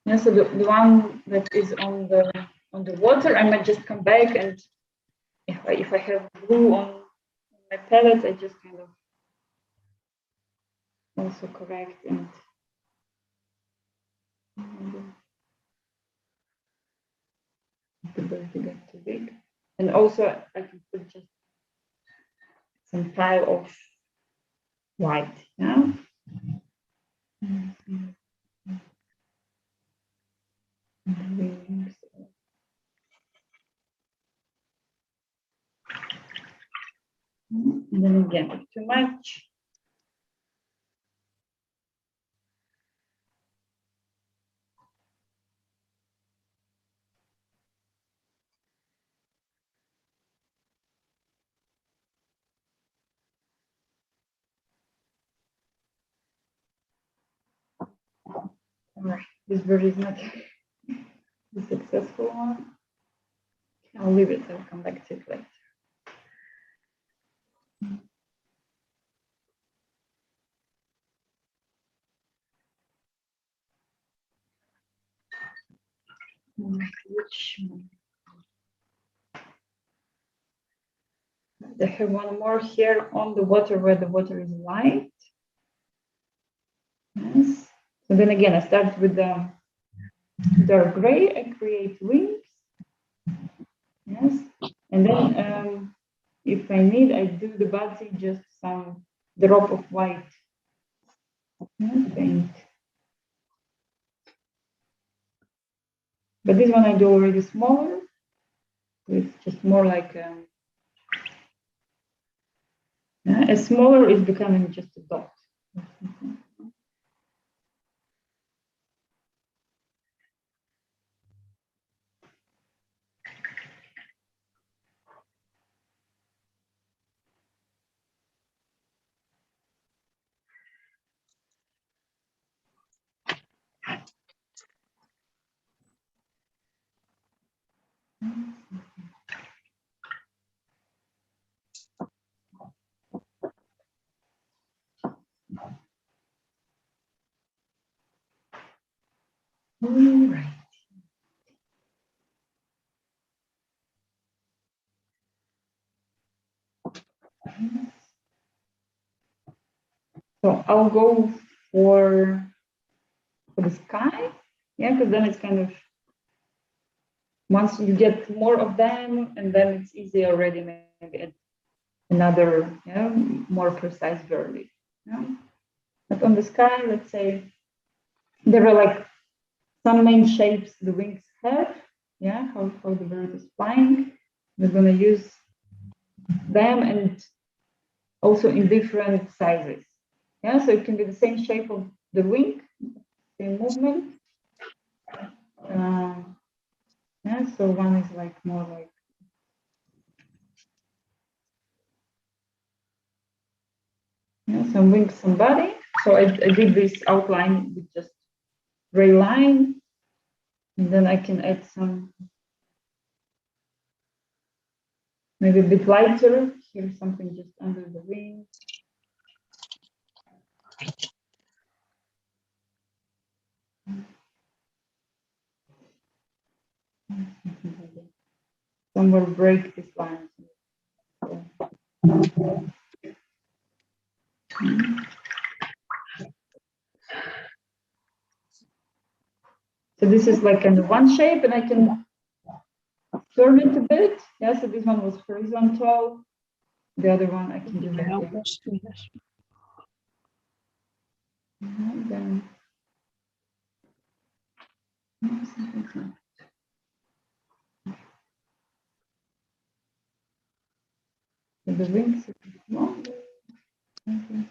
Yeah, so the one that is on the water, I might just come back and if I have blue on my palette, I just kind of also correct and the bird get too big. And also I can put just some tile of white. Yeah. And then again, if too much. All right, this bird is not the successful one. I'll leave it, I'll come back to it later. Which one? I have one more here on the water where the water is white. Yes. So then again, I start with the dark gray. I create wings. Yes. And then if I need, I do the body just some drop of white paint. But this one I do already smaller. It's just more like a smaller is becoming just a dot. All right. So I'll go for the sky, yeah, because then it's kind of, once you get more of them, and then it's easy already maybe add another, more precise verdict. Yeah? But on the sky, let's say there are like some main shapes the wings have, yeah, how the bird is flying. We're going to use them, and also in different sizes. Yeah, so it can be the same shape of the wing, same movement. Yeah, so one is like more like some wings, some body. So I did this outline with just gray line, and then I can add some maybe a bit lighter. Here's something just under the wing. Some will break this line. So this is like kind of one shape, and I can turn it a bit. Yeah, so this one was horizontal. The other one I can do like then the wings are longer. Okay.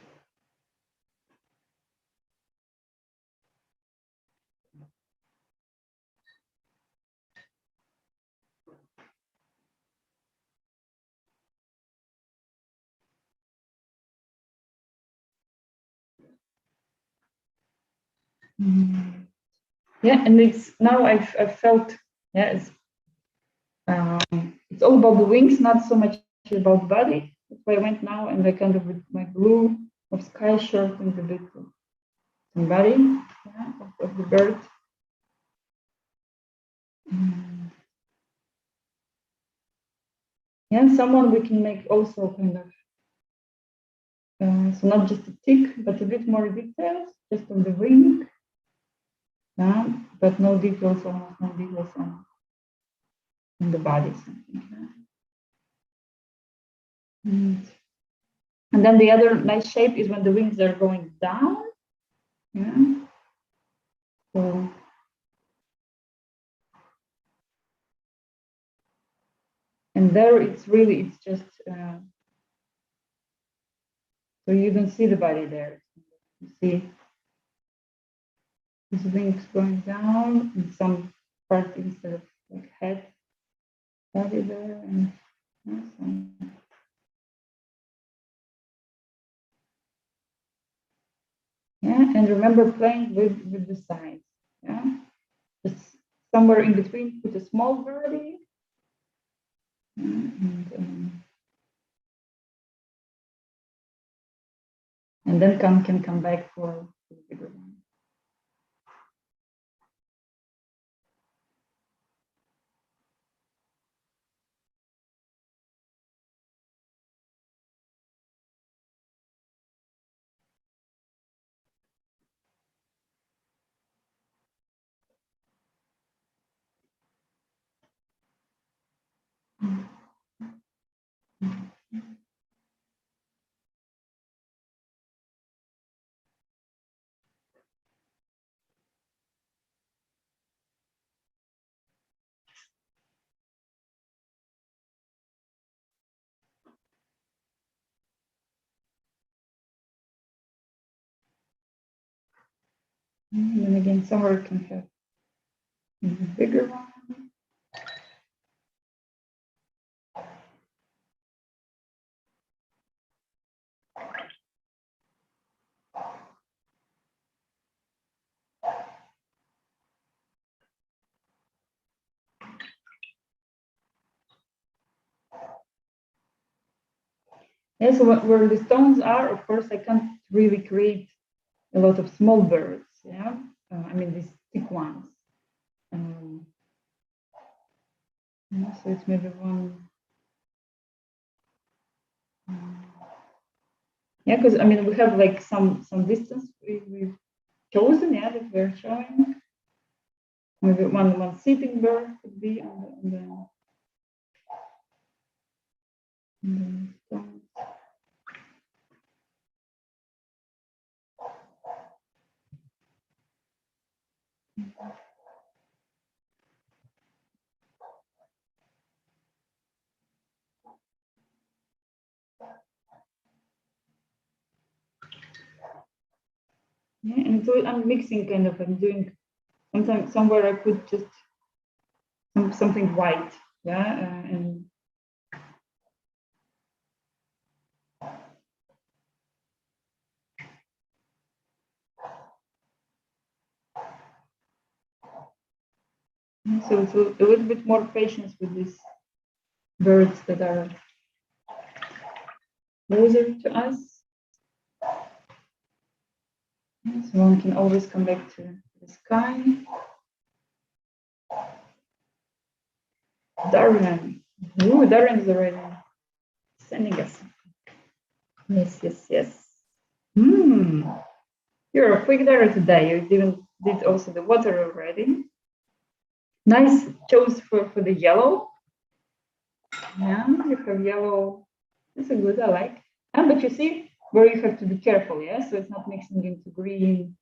Yeah, and it's now I've felt, yeah, it's all about the wings, not so much about the body. That's why I went now, and I kind of with my blue of sky shortened a bit some body, yeah, of the bird. Yeah, someone we can make also kind of, so not just a tick, but a bit more details, just on the wing. Yeah, but no details, almost no details on the body, something. Yeah. And then the other nice shape is when the wings are going down. Yeah. So, and there it's just so you don't see the body there. You see these wings going down and some part instead of like head, body there, and yeah, and remember playing with the size. Yeah, just somewhere in between, put a small body, and then can come back for the bigger one. And then again, somewhere can have a bigger one. Yeah, so where the stones are, of course, I can't really create a lot of small birds. Yeah, I mean these thick ones. Yeah, so it's maybe one. Yeah, because I mean we have like some distance we've chosen. Yeah, that we're showing. Maybe one sitting bird could be on the stones. Yeah, and so I'm mixing kind of. I'm doing sometimes somewhere I put just something white. Yeah, and so it's a little bit more patience with these birds that are closer to us. So one can always come back to the sky. Darwin. Ooh, Darwin is already sending us. Yes, yes, yes. You're a quick there today. You did also the water already. Nice choice for the yellow. Yeah, you have yellow. That's a good, I like. But you see where you have to be careful, yeah? So it's not mixing into green,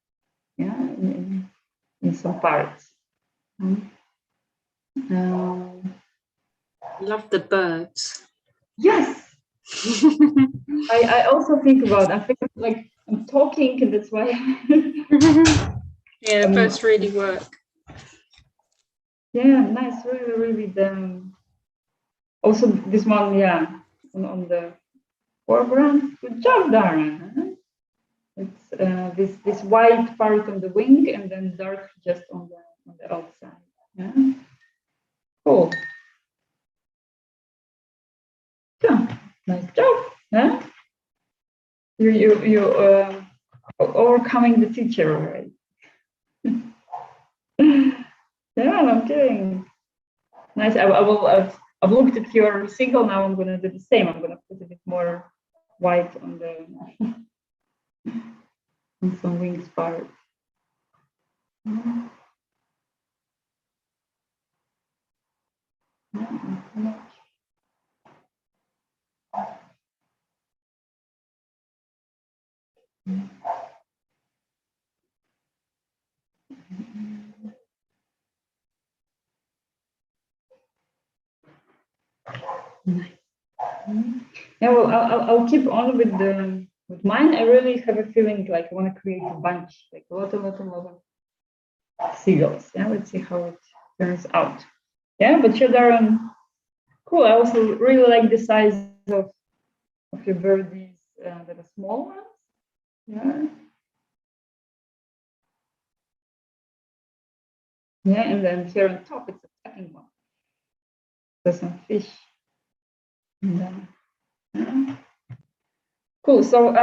yeah, in some parts. Love the birds. Yes. I also think about, I think like I'm talking and that's why. Yeah, the birds really work. Yeah, nice, really, really. Also this one, yeah, on the foreground. Good job, Darren. It's this white part on the wing and then dark just on the outside. Yeah. Cool. Yeah, nice job. Yeah. You overcoming the teacher already. Yeah, no kidding. Nice. I've looked at your single. Now I'm going to do the same. I'm going to put a bit more white on the on some wings part. Yeah, Yeah, well, I'll keep on with mine. I really have a feeling like I want to create a bunch, like a lot of seagulls. Yeah, let's see how it turns out. Yeah, but here they're cool. I also really like the size of your birdies that are small ones. Yeah. Yeah, and then here on top it's a second one. There's some fish. And then, yeah. Cool. So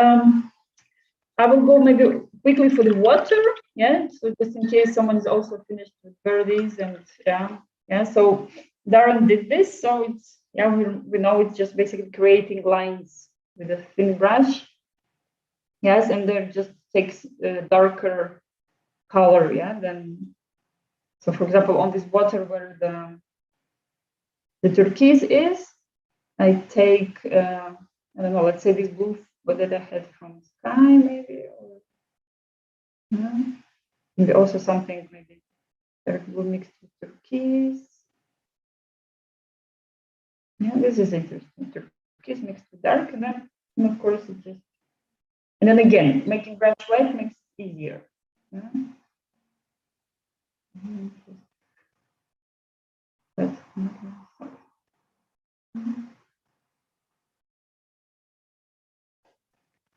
I will go maybe quickly for the water. Yeah. So just in case someone is also finished with birdies and yeah. So Darren did this. So it's we know it's just basically creating lines with a thin brush. Yes, and then just takes a darker color. Yeah. Then so for example on this water where the turquoise is, I take I don't know. Let's say this blue that I had from sky maybe. Or, maybe also something maybe dark blue mixed with turquoise. Yeah, this is interesting. Turquoise mixed with dark, and then and of course it just and then again making brush white makes it easier. Yeah.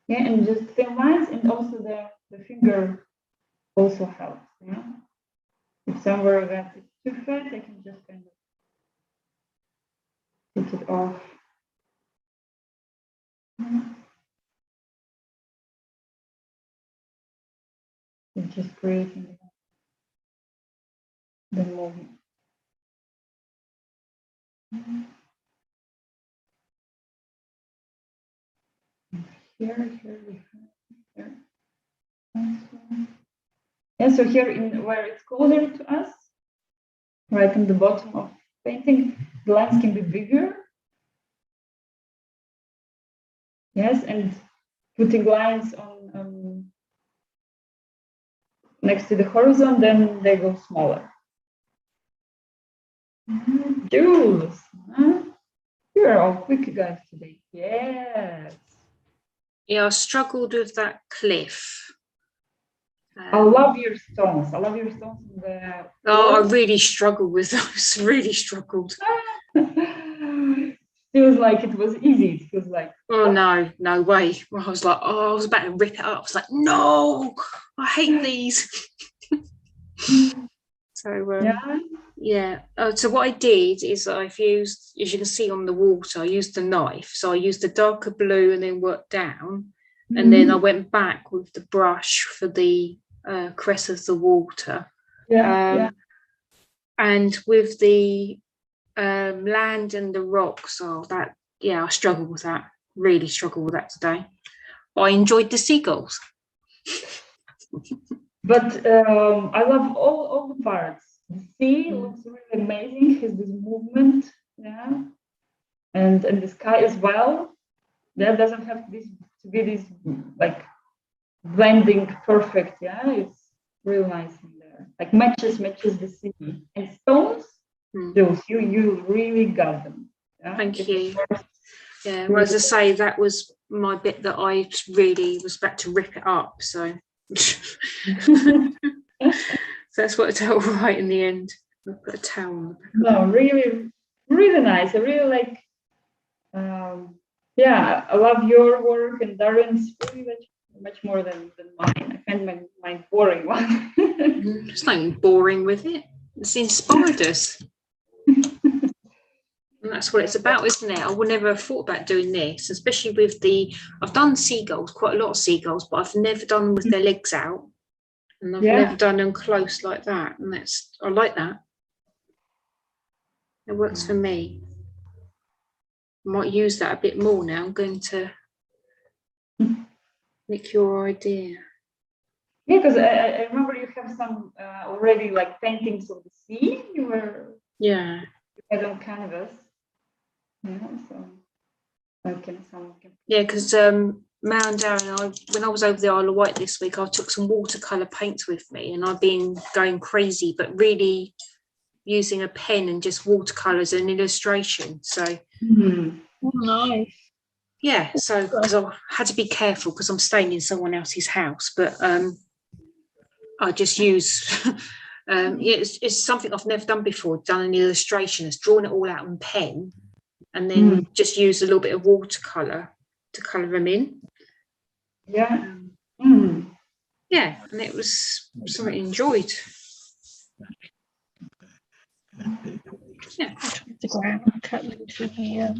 Yeah, and just thin lines, and also the finger also helps. Yeah. If somewhere that is too fat, I can just kind of take it off. It's just creating the movement. Here. And so here in where it's closer to us, right in the bottom of painting, the lines can be bigger. Yes, and putting lines on next to the horizon, then they go smaller. Jules, you're all quick guys today. Yes. Yeah, I struggled with that cliff. I love your stones. I love your stones. I really struggled with those. Really struggled. Feels like it was easy. It feels like no way. I was like, I was about to rip it up. I was like, no, I hate these. So yeah. So what I did is I've used, as you can see on the water, I used the knife. So I used the darker blue and then worked down, and then I went back with the brush for the crest of the water. And with the land and the rocks, I struggled with that. Really struggled with that today. I enjoyed the seagulls. But I love all the parts. The sea looks really amazing. Has this movement, and the sky as well. That doesn't have this to be this like blending perfect. Yeah, it's real nice in there. Like matches the sea and stones. Those you really got them. Yeah? Thank you. Yeah, well, as I say, that was my bit that I really was about to rip it up. So, so that's what it's all right in the end. I put a towel on the back. No, really, really nice. I really like. I love your work, and Darren's really much more than mine. I find my boring one. There's nothing boring with it. It's inspired us. And that's what it's about, isn't it? I would never have thought about doing this, especially with I've done seagulls, quite a lot of seagulls, but I've never done them with their legs out. And I've never done them close like that. And I like that. It works for me. I might use that a bit more now. I'm going to nick your idea. Yeah, because I remember you have some already like paintings of the sea. You had on canvas. Yeah, so yeah, because Mal and Darren, when I was over the Isle of Wight this week, I took some watercolour paints with me, and I've been going crazy, but really using a pen and just watercolours and illustration. So, nice. Yeah, so because I had to be careful because I'm staying in someone else's house, but I just use it's something I've never done before. Done an illustration, it's drawn it all out in pen, and then just use a little bit of watercolour to colour them in. Yeah. Yeah, and it was something I enjoyed. Yeah. The ground cut into the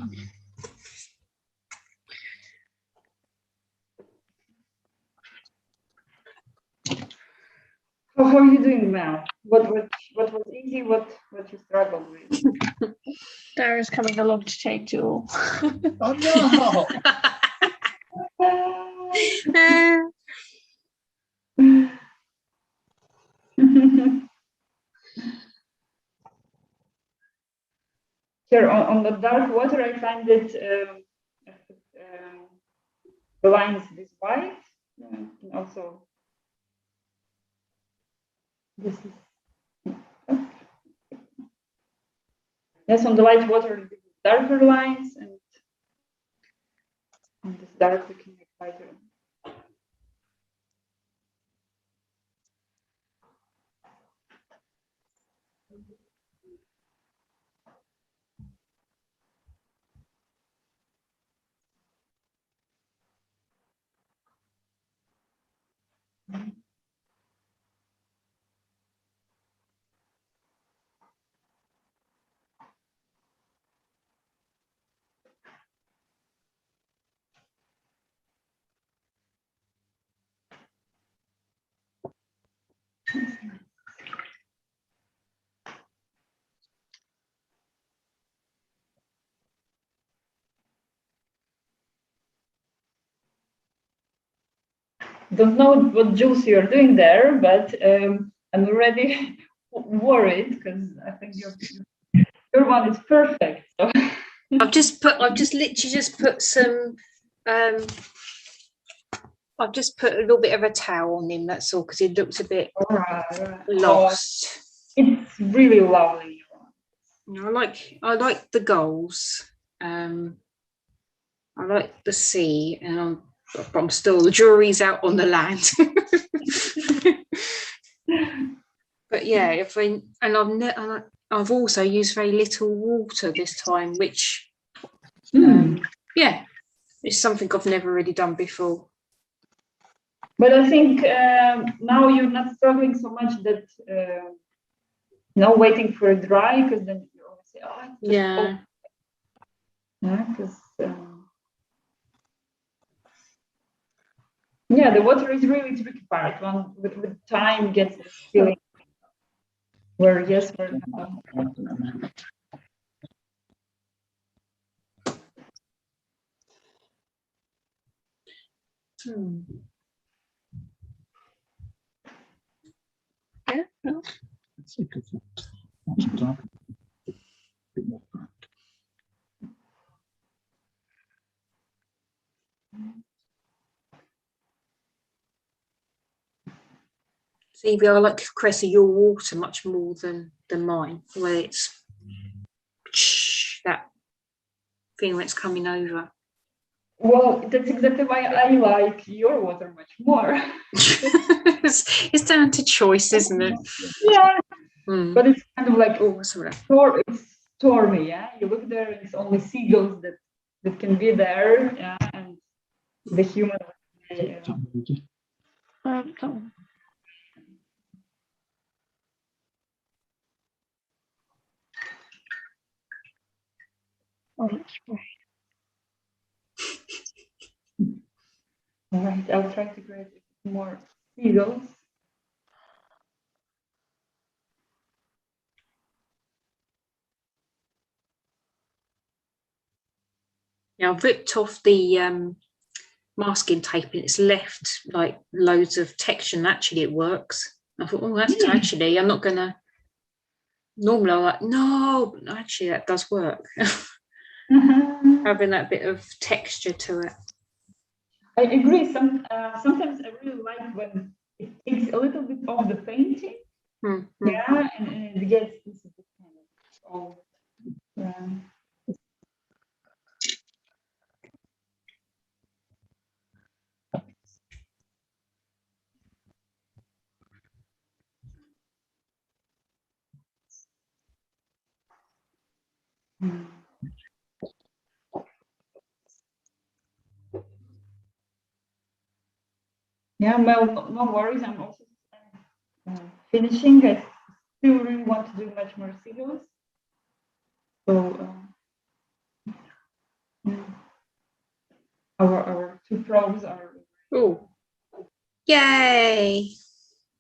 How are you doing now? What was easy? What you struggled with? Dara's coming along to take it all. Oh no! Here on the dark water, I find it the lines this white, and also this is yes, on the light water darker lines, and on this dark we can make lighter. Don't know what Jules you're doing there, but I'm already worried because I think your one is perfect. So. I've literally just put some I've just put a little bit of a towel on him, that's all, because he looked a bit lost. It's really lovely. I like the gulls. I like the sea, and I'm still, the jury's out on the land. But yeah, I've also used very little water this time, which yeah, it's something I've never really done before. But I think now you're not struggling so much that waiting for it dry, because then you always say, oh, it's just because the water is really tricky part. One with time gets this feeling where yes, we're Yeah. See, I like, Cressy, your water much more than mine, where it's that thing when it's coming over. Well, that's exactly why I like your water much more. It's down to choice, isn't it? Yeah. But it's kind of like it's stormy, yeah. You look there, and it's only seagulls that can be there, yeah, and the human. Oh, that's great. All right, I'll try to create more seagulls. Now I've ripped off the masking tape, and it's left like loads of texture, and actually it works. I thought, oh, that's actually, I'm not gonna, normally I'm like, no, but actually that does work. Having that bit of texture to it. I agree. Sometimes I really like when it takes a little bit of the painting. Yeah, and it gets this kind of old. Yeah. Yeah, well, no worries. I'm also finishing. I still really want to do much more seagulls. So our two probes are. Oh, yay!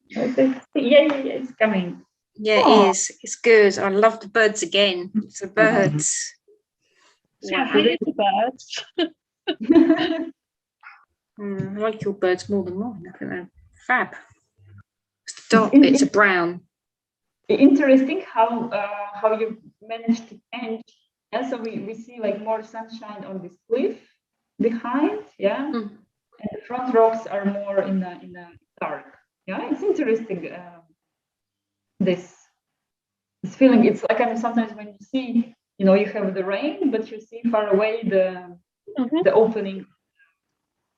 Yeah, it's coming. Yeah, it is. It's good. I love the birds again. It's the birds. So I hated the birds. I like your birds more than mine. I think they're fab. It's the dark bits are brown. Interesting how you managed to change. Yeah, so we see like more sunshine on this cliff behind, yeah, and the front rocks are more in the dark. Yeah, it's interesting. This feeling. It's like sometimes when you see, you have the rain, but you see far away the opening,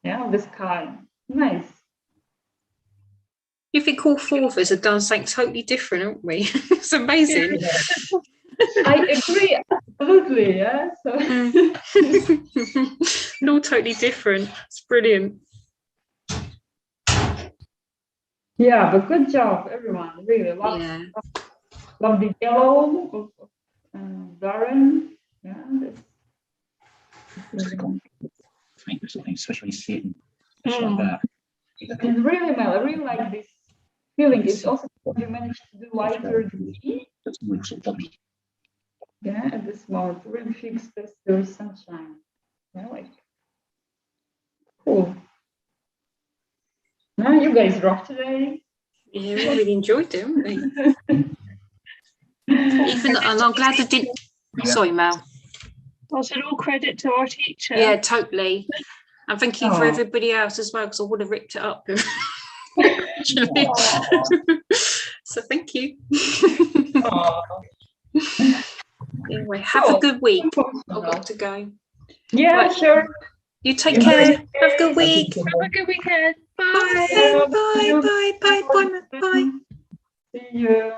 yeah, of the sky. Nice. You think all four of us have done something totally different, haven't we? It's amazing. I agree, absolutely. Yeah. So all totally different. It's brilliant. Yeah, but good job, everyone. Really love the yellow of Darren. Yeah, I think there's something especially seeing like that. and really, Mel, I really like this feeling. It's also you managed to do lighter D. Yeah, at this moment, really fix this. There is sunshine. Yeah, like cool. Now you guys rock today. Yeah, we really enjoyed it, haven't we? Even and I'm glad I didn't. Sorry, Mal. Was it all credit to our teacher? Yeah, totally. And thank you for everybody else as well, because I would have ripped it up. So thank you. Anyway, have a good week. I've got to go. Yeah, sure. You take care. Have a good week. Have a good weekend. Bye. Bye. Bye. Bye. Bye. Bye. See you.